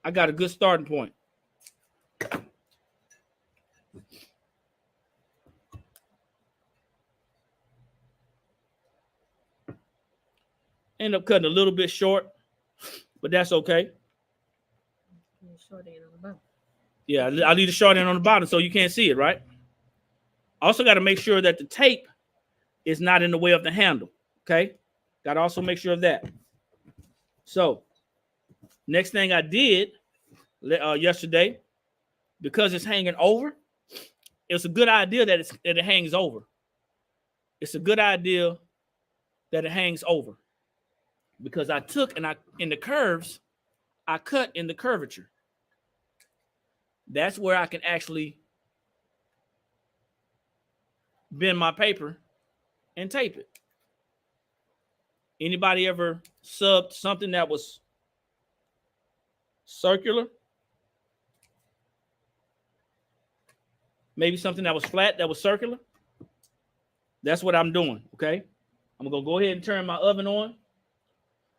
I got a good starting point. End up cutting a little bit short, but that's okay. Yeah, I leave the short end on the bottom so you can't see it, right? Also got to make sure that the tape is not in the way of the handle, okay? Got to also make sure of that. So, next thing I did yesterday, because it's hanging over, it's a good idea that it hangs over. It's a good idea that it hangs over. Because I took and in the curves, I cut in the curvature. That's where I can actually bend my paper and tape it. Anybody ever subbed something that was circular? Maybe something that was flat that was circular? That's what I'm doing, okay? I'm going to go ahead and turn my oven on.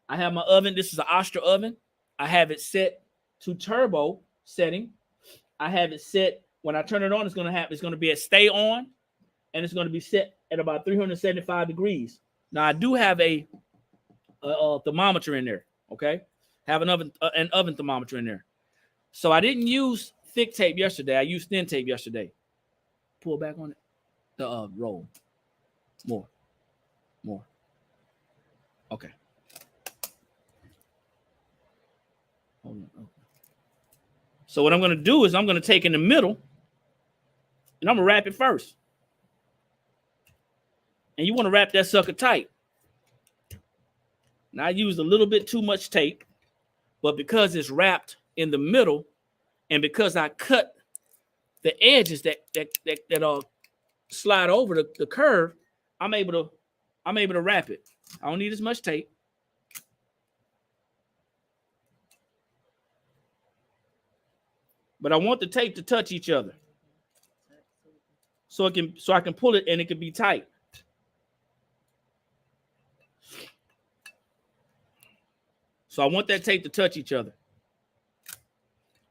I have my oven. This is an Astra oven. I have it set to turbo setting. I have it set, when I turn it on, it's going to be at stay on, and it's going to be set at about 375 degrees. Now, I do have a thermometer in there, okay? Have an oven thermometer in there. So I didn't use thick tape yesterday. I used thin tape yesterday. Pull back on it. The roll. More. Okay. Hold on. Okay. So what I'm going to do is I'm going to take in the middle and I'm going to wrap it first. And you want to wrap that sucker tight. Now I used a little bit too much tape, but because it's wrapped in the middle and because I cut the edges that slide over the curve, I'm able to wrap it. I don't need as much tape. But I want the tape to touch each other. So I can pull it and it can be tight. So I want that tape to touch each other.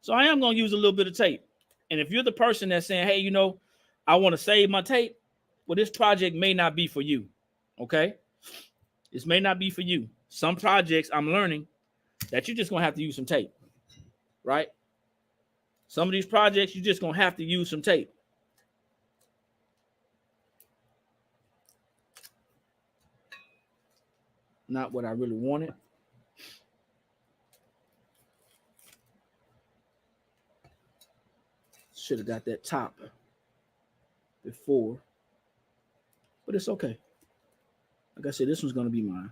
So I am going to use a little bit of tape. And if you're the person that's saying, hey, I want to save my tape, well, this project may not be for you. Okay? This may not be for you. Some projects I'm learning that you're just going to have to use some tape. Right? Some of these projects, you're just going to have to use some tape. Not what I really wanted. Should have got that top before. But it's okay. Like I said, this one's going to be mine.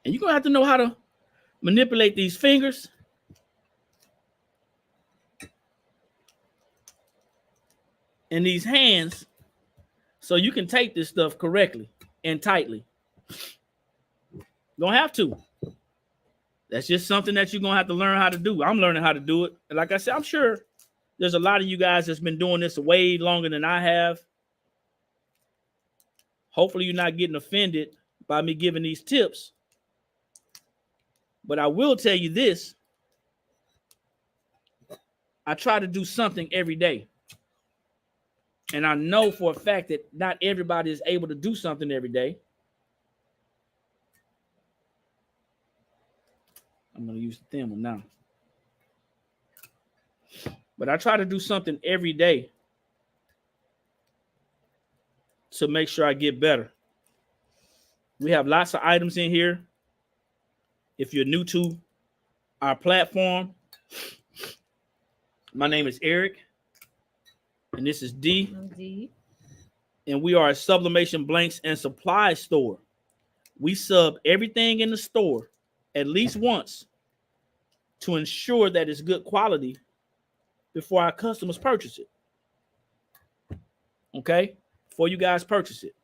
And you're going to have to know how to manipulate these fingers. And these hands so you can tape this stuff correctly and tightly. Don't have to. That's just something that you're going to have to learn how to do. I'm learning how to do it. And like I said, I'm sure there's a lot of you guys that's been doing this way longer than I have. Hopefully you're not getting offended by me giving these tips. But I will tell you this. I try to do something every day. And I know for a fact that not everybody is able to do something every day. I'm going to use the thin one now. But I try to do something every day to make sure I get better. We have lots of items in here. If you're new to our platform, my name is Eric. And this is D. I'm D. And we are a sublimation blanks and supply store. We sub everything in the store at least once to ensure that it's good quality before our customers purchase it. Okay? Before you guys purchase it.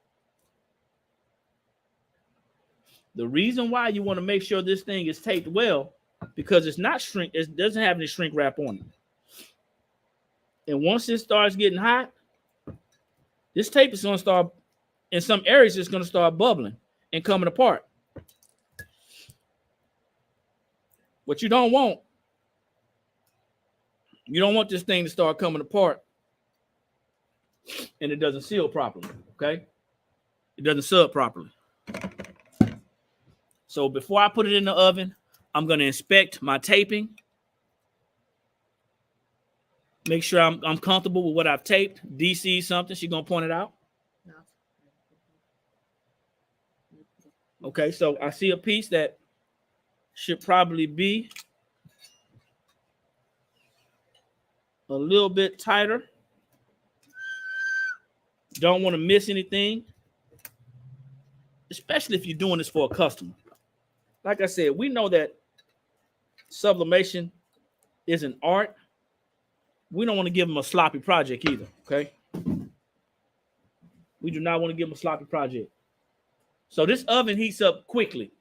The reason why you want to make sure this thing is taped well, because it doesn't have any shrink wrap on it. And once it starts getting hot, this tape is going to start, in some areas, it's going to start bubbling and coming apart. What you don't want this thing to start coming apart and it doesn't seal properly, okay? It doesn't sub properly. So before I put it in the oven, I'm going to inspect my taping. Make sure I'm comfortable with what I've taped. DC something. She's going to point it out. No. Okay, so I see a piece that should probably be a little bit tighter. Don't want to miss anything, especially if you're doing this for a customer. Like I said, we know that sublimation is an art. We don't want to give them a sloppy project either, okay? We do not want to give them a sloppy project. So this oven heats up quickly.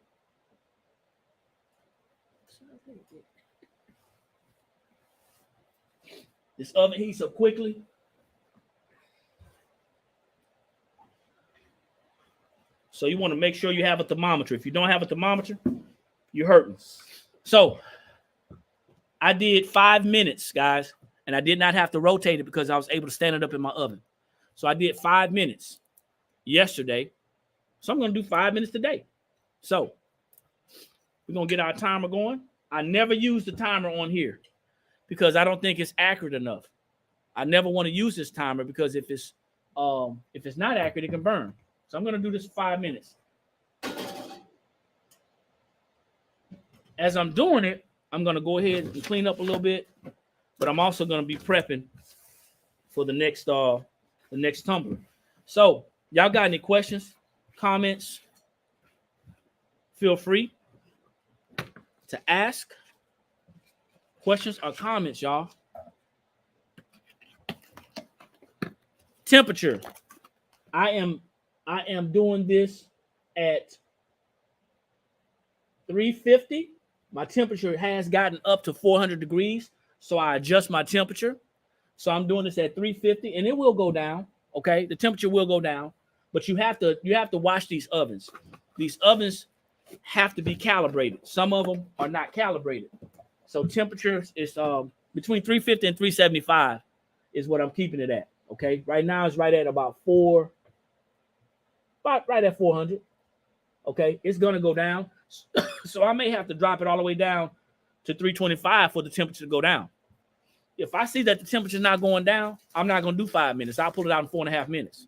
This oven heats up quickly. So you want to make sure you have a thermometer. If you don't have a thermometer, you're hurting. So I did 5 minutes, guys. And I did not have to rotate it because I was able to stand it up in my oven. So I did 5 minutes yesterday. So I'm going to do 5 minutes today. So we're going to get our timer going. I never use the timer on here because I don't think it's accurate enough. I never want to use this timer because if it's not accurate, it can burn. So I'm going to do this for 5 minutes. As I'm doing it, I'm going to go ahead and clean up a little bit. But I'm also going to be prepping for the next tumbler. So, y'all got any questions, comments? Feel free to ask. Questions or comments, y'all? Temperature. I am doing this at 350. My temperature has gotten up to 400 degrees, so I adjust my temperature. So I'm doing this at 350, and it will go down. Okay, the temperature will go down, but you have to watch these ovens. These ovens have to be calibrated. Some of them are not calibrated. So temperature is between 350 and 375 is what I'm keeping it at. Okay, right now it's right at about right at 400. Okay, it's gonna go down. So I may have to drop it all the way down to 325 for the temperature to go down. If I see that the temperature's not going down, I'm not gonna do 5 minutes. I'll pull it out in 4.5 minutes.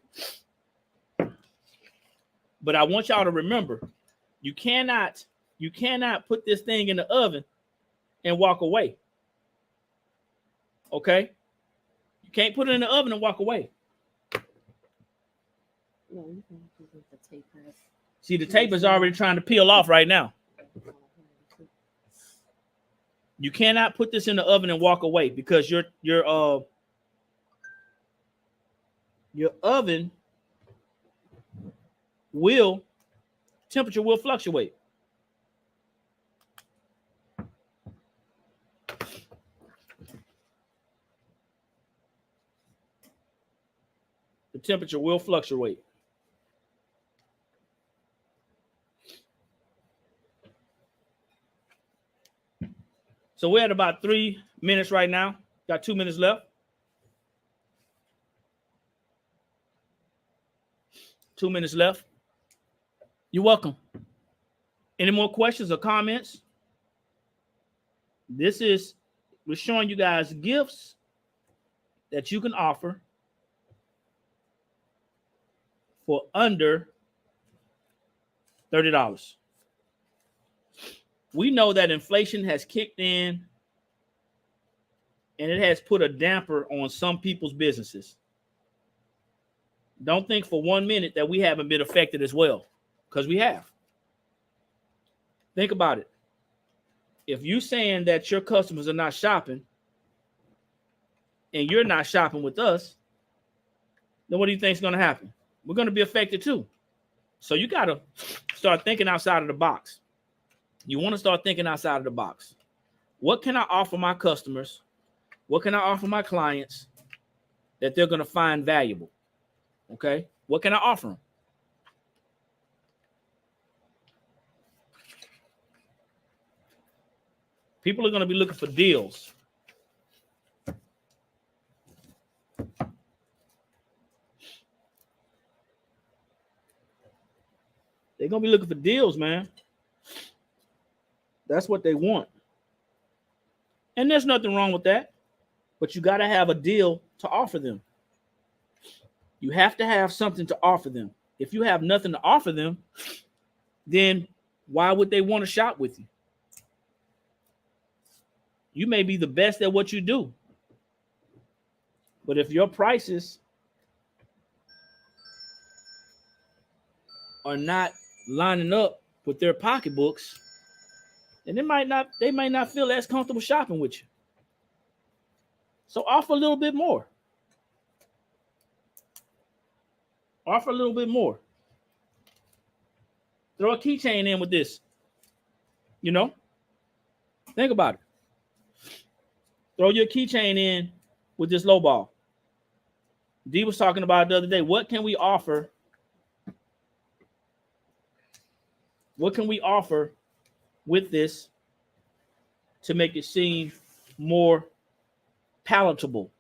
But I want y'all to remember, you cannot put this thing in the oven and walk away. Okay? You can't put it in the oven and walk away. No, you can do the taper. See, the tape is already trying to peel off right now. You cannot put this in the oven and walk away because your oven temperature will fluctuate. The temperature will fluctuate. So we're at about 3 minutes right now. Got 2 minutes left. 2 minutes left. You're welcome. Any more questions or comments? We're showing you guys gifts that you can offer for under $30. We know that inflation has kicked in and it has put a damper on some people's businesses. Don't think for 1 minute that we haven't been affected as well, because we have. Think about it. If you're saying that your customers are not shopping and you're not shopping with us, then what do you think is going to happen? We're going to be affected too. So you got to start thinking outside of the box. You want to start thinking outside of the box. What can I offer my customers? What can I offer my clients that they're going to find valuable? Okay. What can I offer them? People are going to be looking for deals. They're going to be looking for deals, man. That's what they want. And there's nothing wrong with that. But you got to have a deal to offer them. You have to have something to offer them. If you have nothing to offer them, then why would they want to shop with you? You may be the best at what you do. But if your prices are not lining up with their pocketbooks, then they might not feel as comfortable shopping with you. So offer a little bit more. Offer a little bit more. Throw a keychain in with this. You know? Think about it. Throw your keychain in with this lowball. Dee was talking about it the other day. What can we offer? What can we offer with this to make it seem more palatable?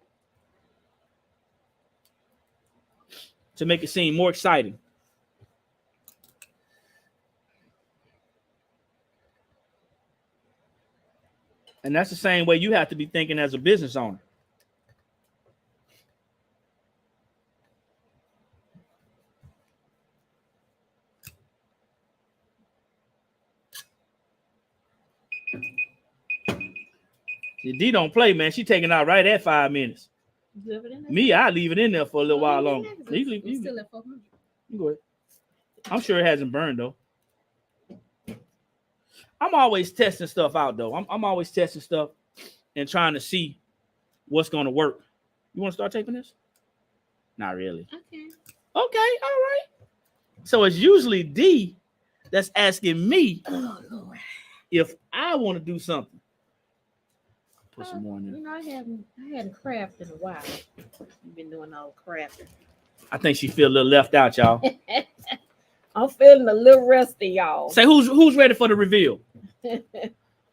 To make it seem more exciting. And that's the same way you have to be thinking as a business owner. See, Dee don't play, man. She taking out right at 5 minutes. Me, I leave it in there for a little while longer. You Still at 400. go ahead. I'm sure it hasn't burned though. I'm always testing stuff out though. I'm always testing stuff and trying to see what's going to work. You want to start taping this? Not really. Okay. Okay, all right. So it's usually D that's asking me if I want to do something. Put some more in there. You know, I hadn't crafted in a while. You've been doing all crafting. I think she feel a little left out, y'all. I'm feeling a little rusty, y'all. Say who's ready for the reveal?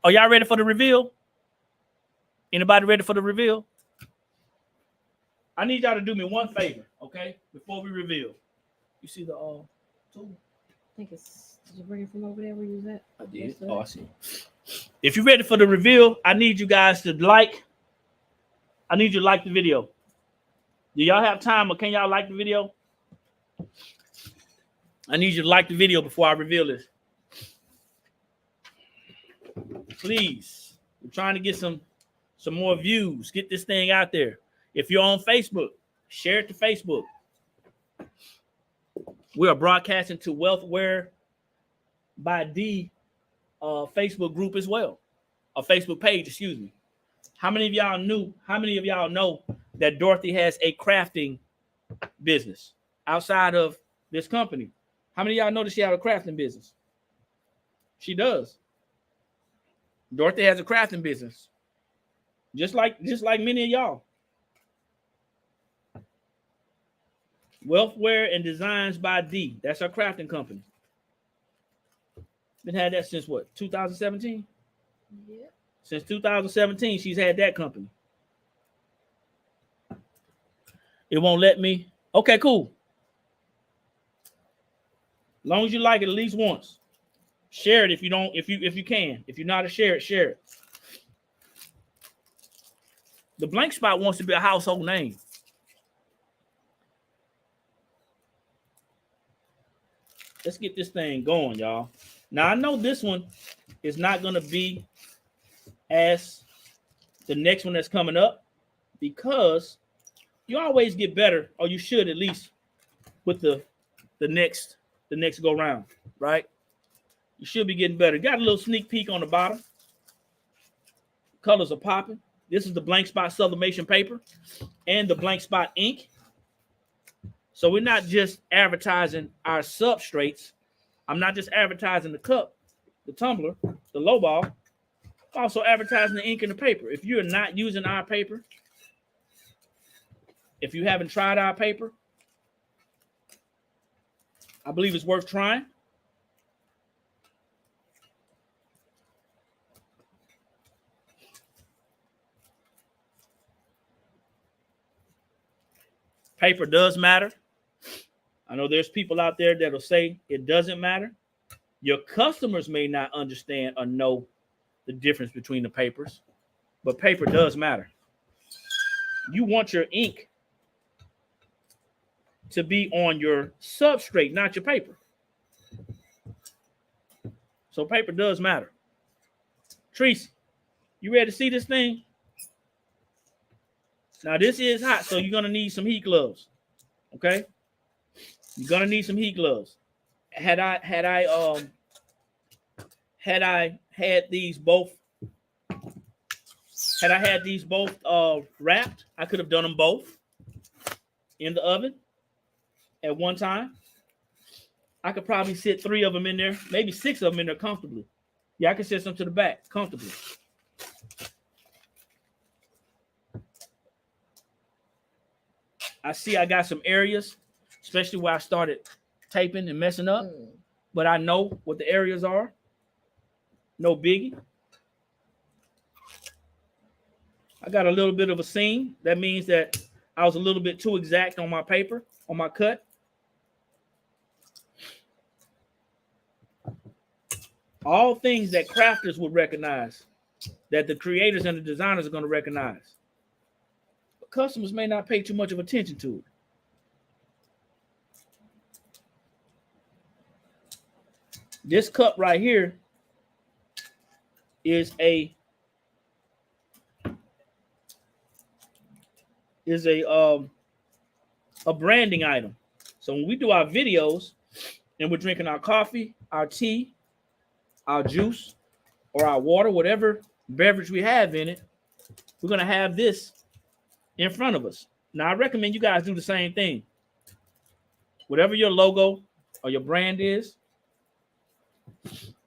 Are y'all ready for the reveal? Anybody ready for the reveal? I need y'all to do me one favor, okay? Before we reveal. You see the tool? I think it's. Did you bring it from over there where you was at? I did. Oh, I see. If you're ready for the reveal, I need you guys to like. I need you to like the video. Do y'all have time, or can y'all like the video? I need you to like the video before I reveal this. Please. We're trying to get some more views. Get this thing out there. If you're on Facebook, share it to Facebook. We are broadcasting to Wealthware by D Facebook group as well. A Facebook page, excuse me. How many of y'all know that Dorothy has a crafting business outside of this company? How many of y'all know that she has a crafting business? She does. Dorothy has a crafting business. Just like many of y'all. Wealthware and Designs by D. That's our crafting company. Been had that since what? 2017? Yeah. Since 2017, she's had that company. It won't let me. Okay, cool. As long as you like it at least once. Share it if you can. If you're not to share it, share it. The Blank Spot wants to be a household name. Let's get this thing going, y'all. Now, I know this one is not going to be as the next one that's coming up because you always get better, or you should at least, with the next go round, right? You should be getting better. Got a little sneak peek on the bottom. Colors are popping. This is the Blank Spot Sublimation Paper and the Blank Spot Ink. So we're not just advertising our substrates. I'm not just advertising the cup, the tumbler, the lowball. I'm also advertising the ink and the paper. If you're not using our paper, if you haven't tried our paper, I believe it's worth trying. Paper does matter. I know there's people out there that'll say it doesn't matter. Your customers may not understand or know the difference between the papers, but paper does matter. You want your ink to be on your substrate, not your paper. So paper does matter. Tracy, you ready to see this thing? Now this is hot, so you're gonna need some heat gloves. Okay? You're gonna need some heat gloves. Had I had these both wrapped, I could have done them both in the oven at one time. I could probably sit 3 of them in there, maybe 6 of them in there comfortably. Yeah, I could sit some to the back comfortably. I see I got some areas, especially where I started taping and messing up, but I know what the areas are. No biggie. I got a little bit of a seam. That means that I was a little bit too exact on my paper, on my cut. All things that crafters would recognize, that the creators and the designers are going to recognize. But customers may not pay too much of attention to it. This cup right here is a branding item. So when we do our videos and we're drinking our coffee, our tea, our juice, or our water, whatever beverage we have in it, we're going to have this in front of us. Now, I recommend you guys do the same thing. Whatever your logo or your brand is,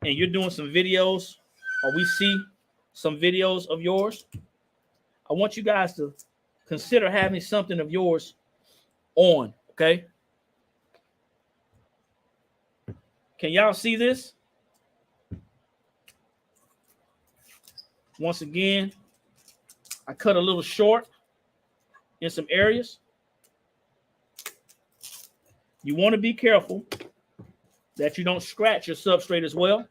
and you're doing some videos, or we see some videos of yours, I want you guys to consider having something of yours on, okay? Can y'all see this? Once again, I cut a little short in some areas. You want to be careful that you don't scratch your substrate as well.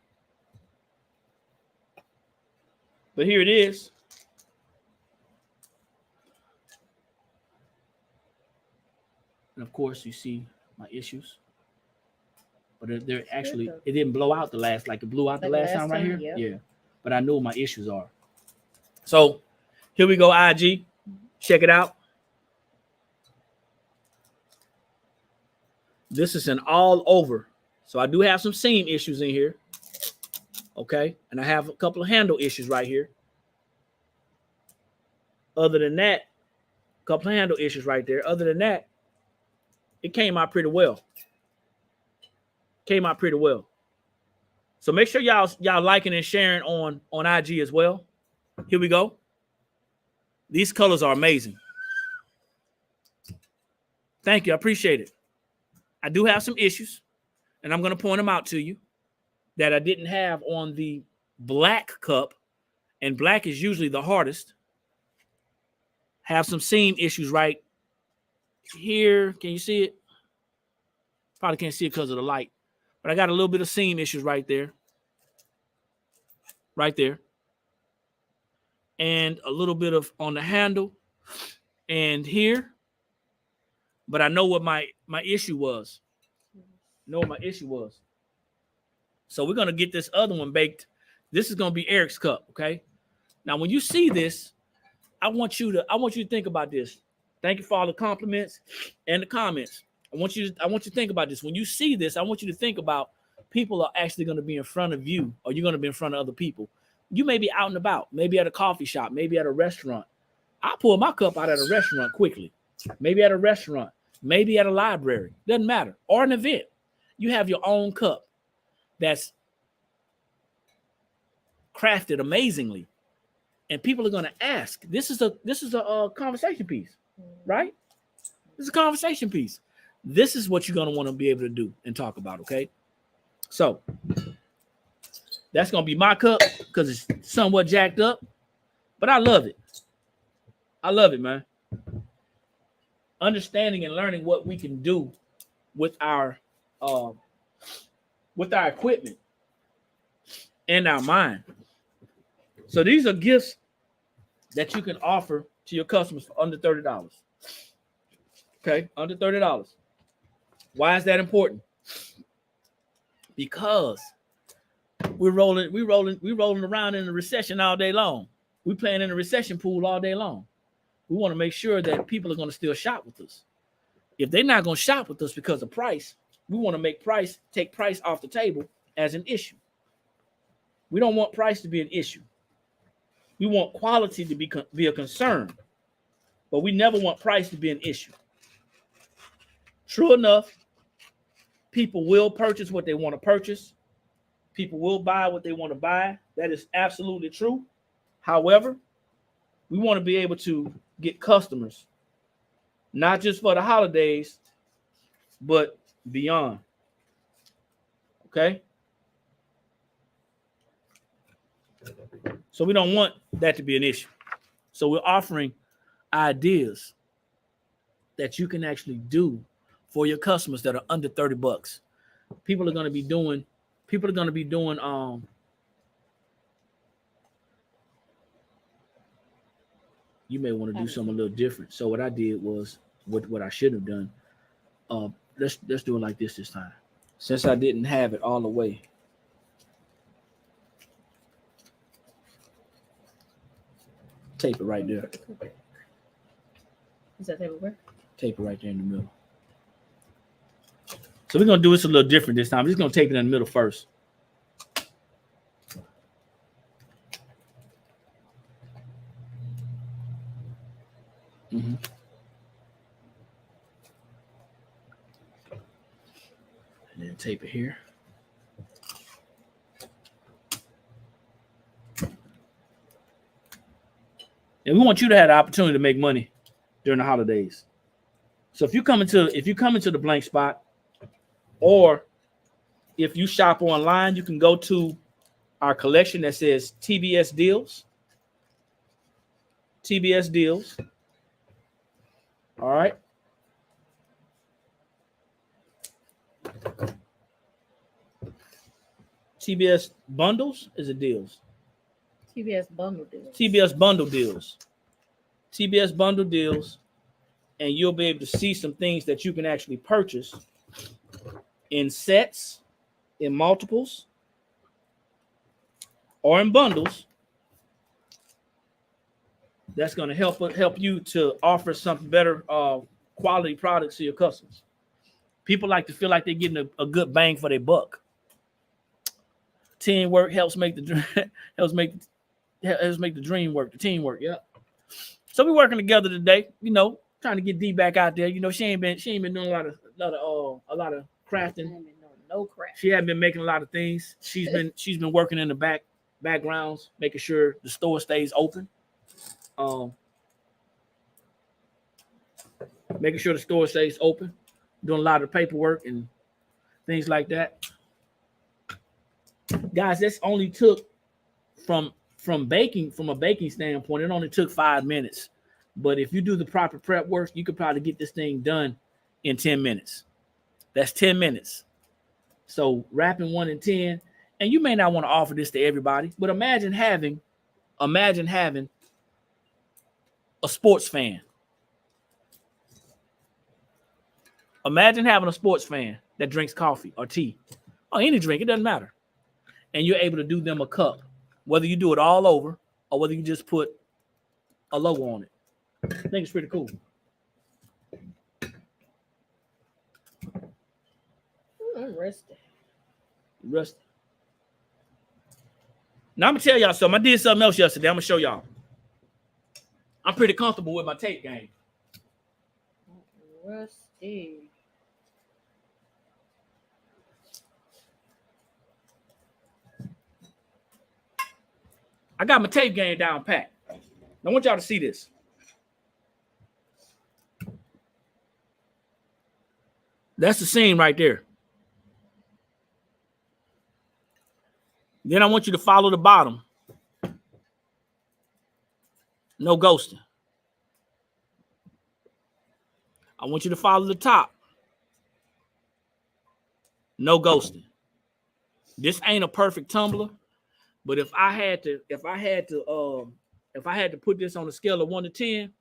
But here it is. And of course, you see my issues. But they're actually, it didn't blow out the last, like it blew out the last time right here. Yep. Yeah. But I know what my issues are. So here we go, IG. Check it out. This is an all over. So I do have some seam issues in here. Okay. And I have a couple of handle issues right here. Other than that, a couple of handle issues right there. Other than that, it came out pretty well. Came out pretty well. So make sure y'all liking and sharing on IG as well. Here we go. These colors are amazing. Thank you. I appreciate it. I do have some issues, and I'm going to point them out to you that I didn't have on the black cup, and black is usually the hardest. Have some seam issues right here. Can you see it? Probably can't see it because of the light, but I got a little bit of seam issues right there. Right there. And a little bit of on the handle and here. But I know what my issue was. Know what my issue was. So we're going to get this other one baked. This is going to be Eric's cup, okay? Now, when you see this, I want you to think about this. Thank you for all the compliments and the comments. I want you to think about this. When you see this, I want you to think about people are actually going to be in front of you, or you're going to be in front of other people. You may be out and about, maybe at a coffee shop, maybe at a restaurant. I pull my cup out at a restaurant quickly. Maybe at a restaurant, maybe at a library. Doesn't matter. Or an event. You have your own cup that's crafted amazingly. And people are going to ask. This is a conversation piece, right? This is a conversation piece. This is what you're going to want to be able to do and talk about, okay? So that's going to be my cup because it's somewhat jacked up, but I love it. I love it, man. Understanding and learning what we can do with our equipment and our mind. So these are gifts that you can offer to your customers for under $30. Okay, under $30. Why is that important? Because we're rolling around in the recession all day long. We're playing in the recession pool all day long. We want to make sure that people are going to still shop with us. If they're not going to shop with us because of price, we want to take price off the table as an issue. We don't want price to be an issue. We want quality to be a concern, but we never want price to be an issue. True enough, people will purchase what they want to purchase. People will buy what they want to buy. That is absolutely true. However, we want to be able to get customers, not just for the holidays, but beyond. Okay? So we don't want that to be an issue. So we're offering ideas that you can actually do for your customers that are under $30. People are going to be doing you may want to do something a little different. So what I did was what I should have done. Let's do it like this time. Since I didn't have it all the way. Tape it right there. Is that tape work? Tape it right there in the middle. So we're going to do this a little different this time. I'm just going to tape it in the middle first. tape it here. And we want you to have the opportunity to make money during the holidays. So if you come into the blank spot, or if you shop online, you can go to our collection that says TBS Deals. TBS Deals. All right. TBS Bundles is it deals? TBS Bundle Deals. TBS Bundle Deals. TBS Bundle Deals. And you'll be able to see some things that you can actually purchase in sets, in multiples, or in bundles. That's going to help you to offer some better quality products to your customers. People like to feel like they're getting a good bang for their buck. Teamwork helps make the dream work. The teamwork, yeah. So we're working together today. You know, trying to get D back out there. You know, she ain't been doing a lot of crafting. No crap. She hadn't been making a lot of things. She's been working in the backgrounds, making sure the store stays open. Making sure the store stays open, doing a lot of paperwork and things like that. Guys, this only took from a baking standpoint, it only took 5 minutes. But if you do the proper prep work, you could probably get this thing done in 10 minutes. That's 10 minutes. So wrapping 1 in 10, and you may not want to offer this to everybody, but imagine having a sports fan. Imagine having a sports fan that drinks coffee or tea or any drink, it doesn't matter. And you're able to do them a cup, whether you do it all over or whether you just put a logo on it. I think it's pretty cool. I'm rested. Rusty. Now I'm gonna tell y'all something. I did something else yesterday. I'm gonna show y'all. I'm pretty comfortable with my tape game. Rusty. I got my tape game down pat. I want y'all to see this. That's the scene right there. Then I want you to follow the bottom. No ghosting. I want you to follow the top. No ghosting. This ain't a perfect tumbler, but if I had to put this on a scale of 1 to 10,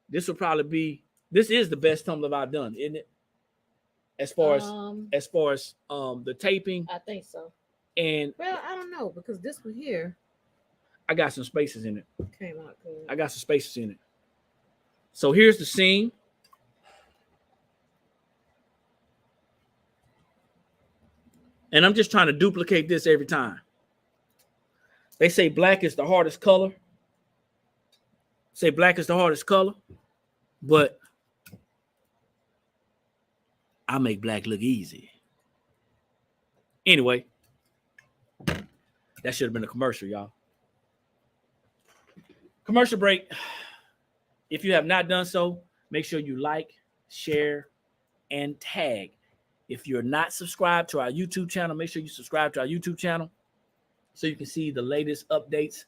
this is the best tumbler I've done, isn't it? As far as the taping. I think so. And well, I don't know, because this one here, I got some spaces in it. Came out good. I got some spaces in it. So here's the seam. And I'm just trying to duplicate this every time. They say black is the hardest color. But I make black look easy. Anyway, that should have been a commercial, y'all. Commercial break. If you have not done so, make sure you like, share, and tag. If you're not subscribed to our YouTube channel, make sure you subscribe to our YouTube channel so you can see the latest updates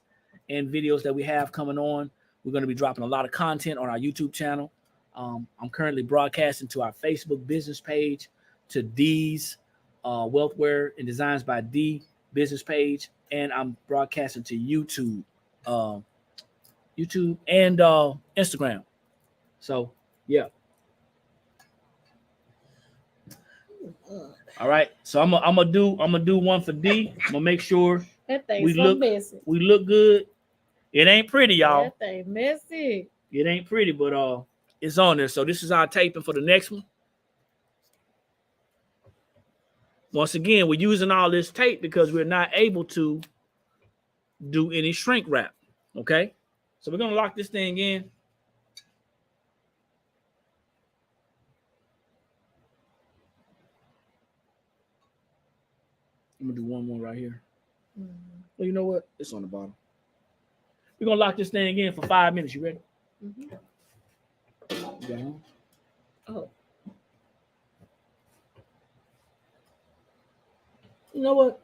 and videos that we have coming on. We're going to be dropping a lot of content on our YouTube channel. I'm currently broadcasting to our Facebook business page, to D's Wealthwear and Designs by D business page, and I'm broadcasting to YouTube and Instagram. So, yeah. All right. So I'm gonna do one for D. I'm gonna make sure that thing's messy. We look good. It ain't pretty, y'all. That thing messy. It ain't pretty, but it's on there. So this is our taping for the next one. Once again, we're using all this tape because we're not able to do any shrink wrap. Okay. So we're gonna lock this thing in. I'm gonna do one more right here. Mm-hmm. Well, you know what? It's on the bottom. We're gonna lock this thing in for 5 minutes. You ready? Mm-hmm. Yeah. Oh. You know what?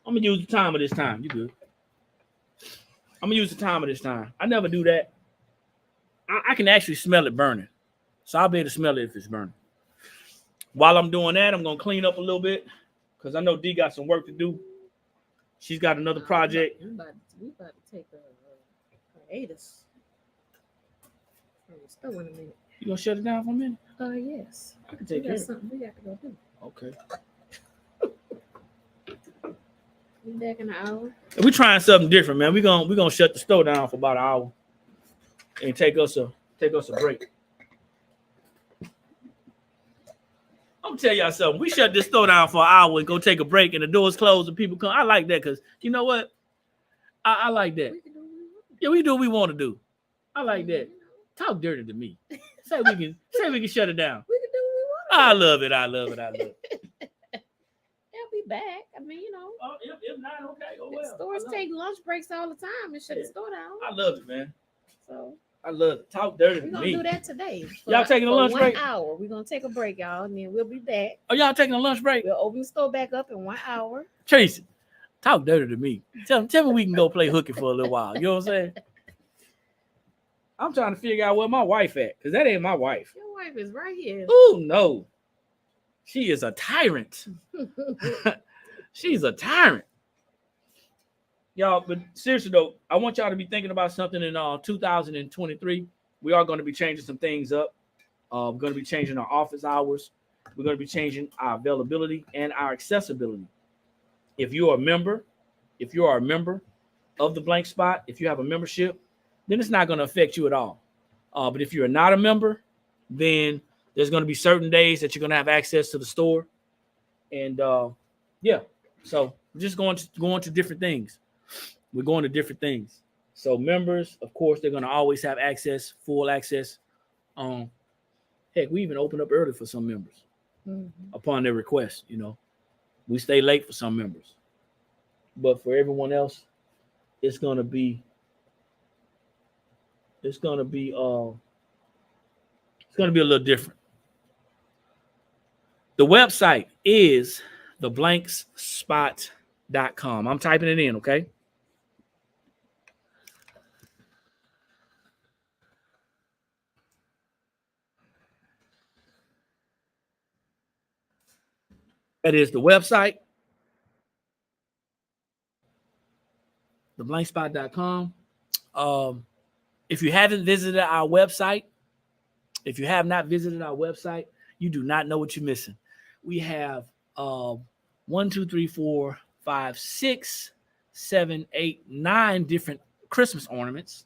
I'm gonna use the timer this time. You good? I'm gonna use the timer this time. I never do that. I can actually smell it burning, so I'll be able to smell it if it's burning. While I'm doing that, I'm gonna clean up a little bit because I know D got some work to do. She's got another project. We about to take a hiatus from the store in a minute. You gonna shut it down for a minute? Yes. I can take care of it. Something we got to go do. Okay. Be back in an hour. We're trying something different, man. We're gonna shut the store down for about an hour and take us a break. I'm gonna tell y'all something. We shut this store down for an hour and go take a break, and the doors close and people come. I like that because you know what? I like that. We do what we want to do. I like that. Talk dirty to me. Say we can shut it down. We can do what we want. I love it. They'll be back. I mean, you know. Oh, if not, okay. Oh well. Stores take lunch breaks all the time and shut the store down. I love it, man. So I love it. Talk dirty to we're gonna me. do that today. Y'all taking a lunch break? 1 hour. We're gonna take a break, y'all, and then we'll be back. Are y'all taking a lunch break? We'll open the store back up in 1 hour. Tracy, talk dirty to me. Tell me we can go play hooky for a little while. You know what I'm saying? I'm trying to figure out where my wife at, because that ain't my wife. Your wife is right here. Oh no. She is a tyrant. She's a tyrant. Y'all, but seriously though, I want y'all to be thinking about something in 2023. We are going to be changing some things up. We're going to be changing our office hours. We're going to be changing our availability and our accessibility. If you are a member of the Blank Spot, if you have a membership, then it's not going to affect you at all. But if you're not a member, then there's going to be certain days that you're going to have access to the store. And yeah, so we're just going to different things. We're going to different things. So members, of course, they're going to always have access, full access. Heck, we even open up early for some members upon their request. You know, we stay late for some members, but for everyone else, it's going to be a little different. The website is theblankspot.com. I'm typing it in, okay? That is the website, theblankspot.com. If you haven't visited our website, if you have not visited our website, you do not know what you're missing. We have 1, 2, 3, 4, 5, 6, 7, 8, 9 different Christmas ornaments.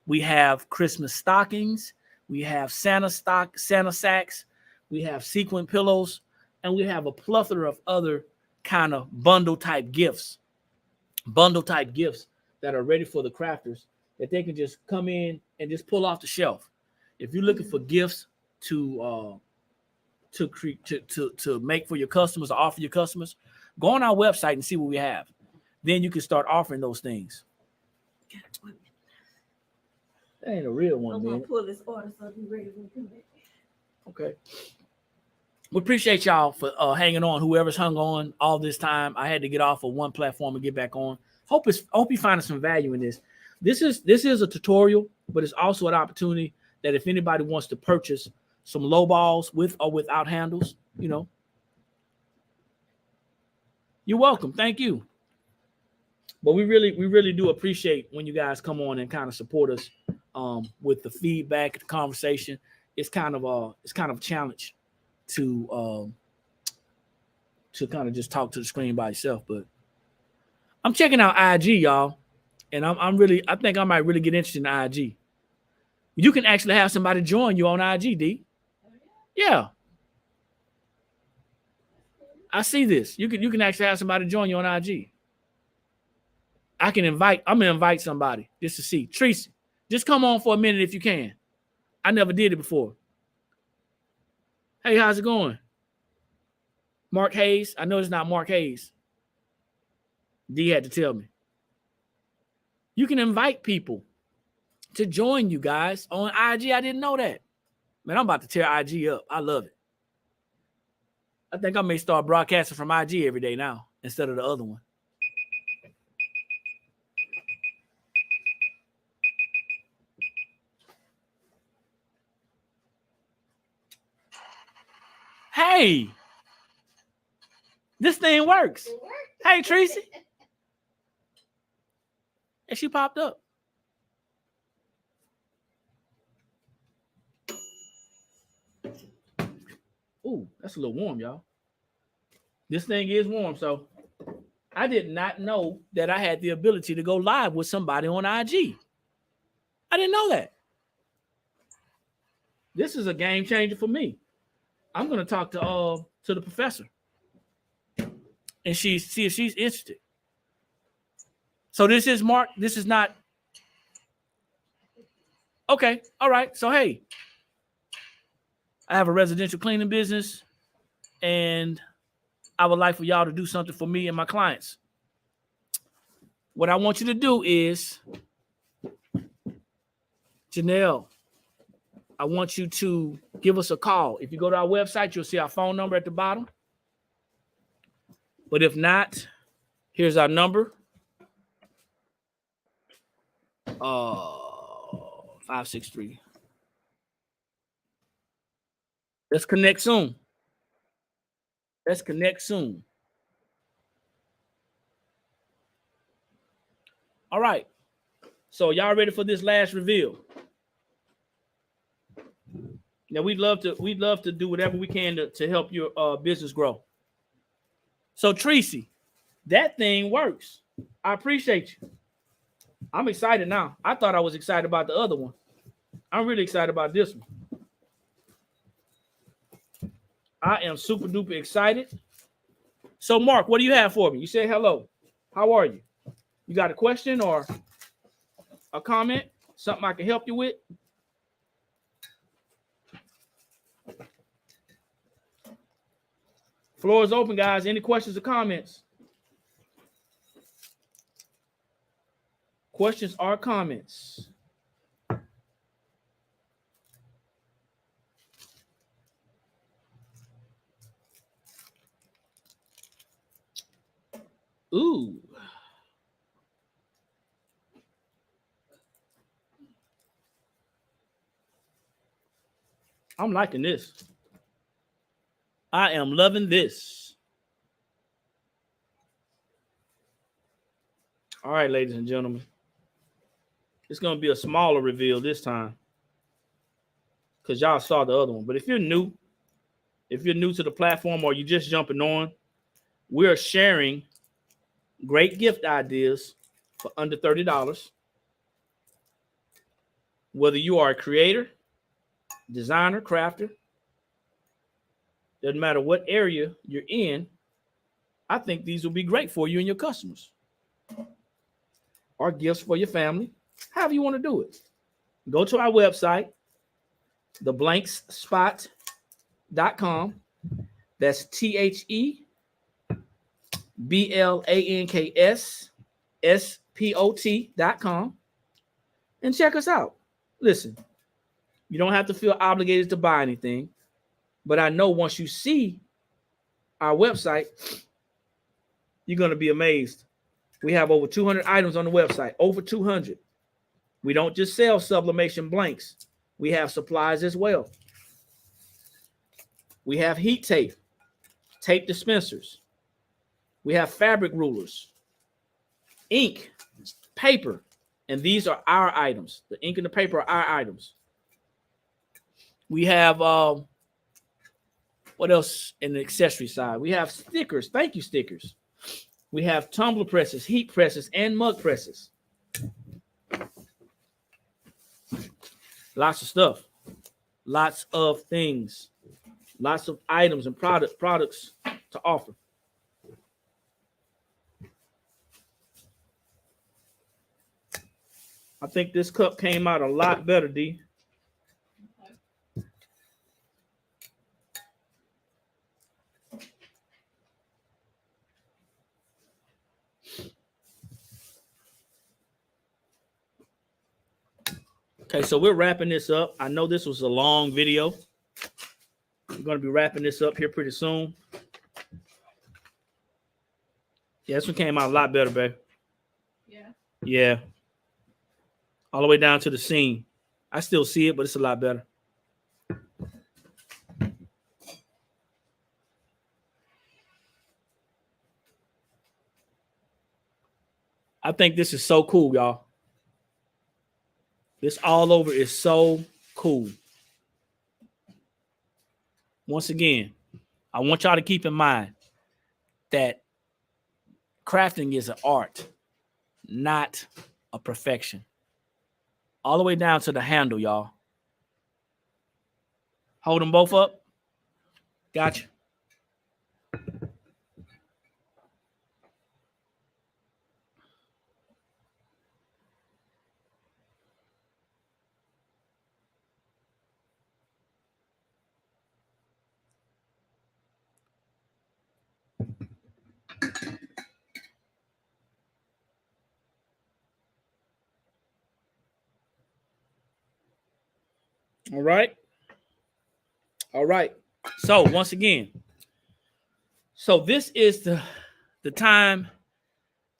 We have Christmas stockings. We have Santa sacks. We have sequin pillows, and we have a plethora of other kind of bundle type gifts that are ready for the crafters that they can just come in and just pull off the shelf. If you're looking for gifts to make for your customers or offer your customers, go on our website and see what we have. Then you can start offering those things. That ain't a real one, I'm man. gonna pull this order so I'll be ready when we come back. Okay. We appreciate y'all for hanging on. Whoever's hung on all this time. I had to get off of one platform and get back on. Hope you find some value in this. This is a tutorial, but it's also an opportunity that if anybody wants to purchase some low balls with or without handles, you know, you're welcome. Thank you. But we really do appreciate when you guys come on and kind of support us with the feedback, the conversation. It's kind of a challenge to kind of just talk to the screen by itself. But I'm checking out IG, y'all, and I think I might really get interested in IG. You can actually have somebody join you on IG, D. Yeah. I see this. You can actually have somebody join you on IG. I'm gonna invite somebody just to see. Tracy, just come on for a minute if you can. I never did it before. Hey, how's it going? Mark Hayes. I know it's not Mark Hayes. D had to tell me. You can invite people to join you guys on IG. I didn't know that. Man, I'm about to tear IG up. I love it. I think I may start broadcasting from IG every day now instead of the other one. Hey, this thing works. Hey, Tracy. And she popped up. Ooh, that's a little warm, y'all. This thing is warm, so I did not know that I had the ability to go live with somebody on IG. I didn't know that. This is a game changer for me. I'm going to talk to the professor and see if she's interested. So this is Mark. This is not. Okay. All right. So, hey, I have a residential cleaning business and I would like for y'all to do something for me and my clients. What I want you to do is, Janelle, I want you to give us a call. If you go to our website, you'll see our phone number at the bottom. But if not, here's our number. 563. Let's connect soon. Let's connect soon. All right. So y'all ready for this last reveal? Now we'd love to do whatever we can to help your business grow. So Tracy, that thing works. I appreciate you. I'm excited now. I thought I was excited about the other one. I'm really excited about this one. I am super duper excited. So Mark, what do you have for me? You say hello. How are you? You got a question or a comment? Something I can help you with? Floor is open, guys. Any questions or comments? Questions or comments? Ooh. I'm liking this. I am loving this. All right, ladies and gentlemen. It's going to be a smaller reveal this time because y'all saw the other one. But if you're new to the platform or you're just jumping on, we're sharing great gift ideas for under $30. Whether you are a creator, designer, crafter, doesn't matter what area you're in, I think these will be great for you and your customers. Or gifts for your family, however you want to do it. Go to our website, theblankspot.com. That's THEBLANKSSPOT.com. And check us out. Listen, you don't have to feel obligated to buy anything, but I know once you see our website, you're going to be amazed. We have over 200 items on the website, over 200. We don't just sell sublimation blanks. We have supplies as well. We have heat tape, tape dispensers. We have fabric rulers, ink, paper, and these are our items. The ink and the paper are our items. We have, what else in the accessory side? We have stickers, thank you stickers. We have tumbler presses, heat presses, and mug presses. Lots of stuff. Lots of things. Lots of items and products to offer. I think this cup came out a lot better, D. Okay, so we're wrapping this up. I know this was a long video. We're going to be wrapping this up here pretty soon. Yeah, this one came out a lot better, babe. Yeah. Yeah. All the way down to the seam. I still see it, but it's a lot better. I think this is so cool, y'all. This all over is so cool. Once again, I want y'all to keep in mind that crafting is an art, not a perfection. All the way down to the handle, y'all. Hold them both up. Gotcha. All right. All right. So once again, so this is the time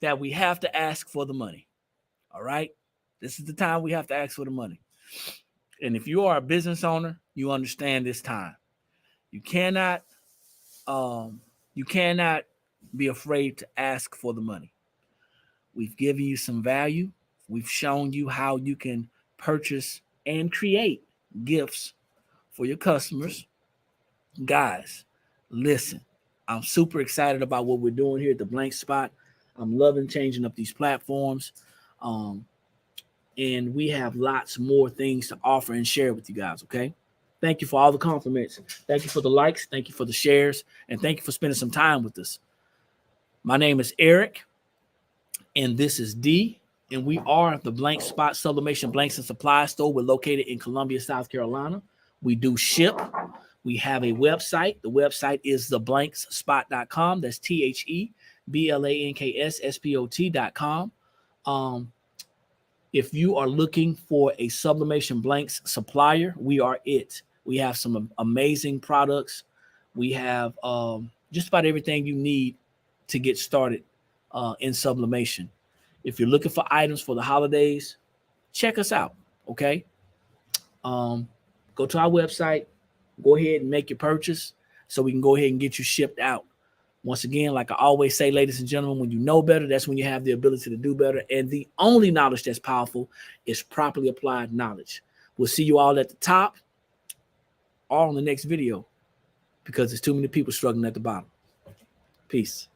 that we have to ask for the money. All right. This is the time we have to ask for the money. And if you are a business owner, you understand this time. You cannot be afraid to ask for the money. We've given you some value. We've shown you how you can purchase and create gifts for your customers. Guys, listen, I'm super excited about what we're doing here at the Blank Spot. I'm loving changing up these platforms. And we have lots more things to offer and share with you guys, okay? Thank you for all the compliments. Thank you for the likes. Thank you for the shares. And thank you for spending some time with us. My name is Eric, and this is D, and we are the Blank Spot Sublimation Blanks and Supply Store. We're located in Columbia, South Carolina. We do ship. We have a website. The website is theblankspot.com. That's TheBlanksSpot.com. If you are looking for a sublimation blanks supplier, we are it. We have some amazing products. We have just about everything you need to get started in sublimation. If you're looking for items for the holidays, check us out, okay? Go to our website. Go ahead and make your purchase so we can go ahead and get you shipped out. Once again, like I always say, ladies and gentlemen, when you know better, that's when you have the ability to do better. And the only knowledge that's powerful is properly applied knowledge. We'll see you all at the top or on the next video because there's too many people struggling at the bottom. Peace.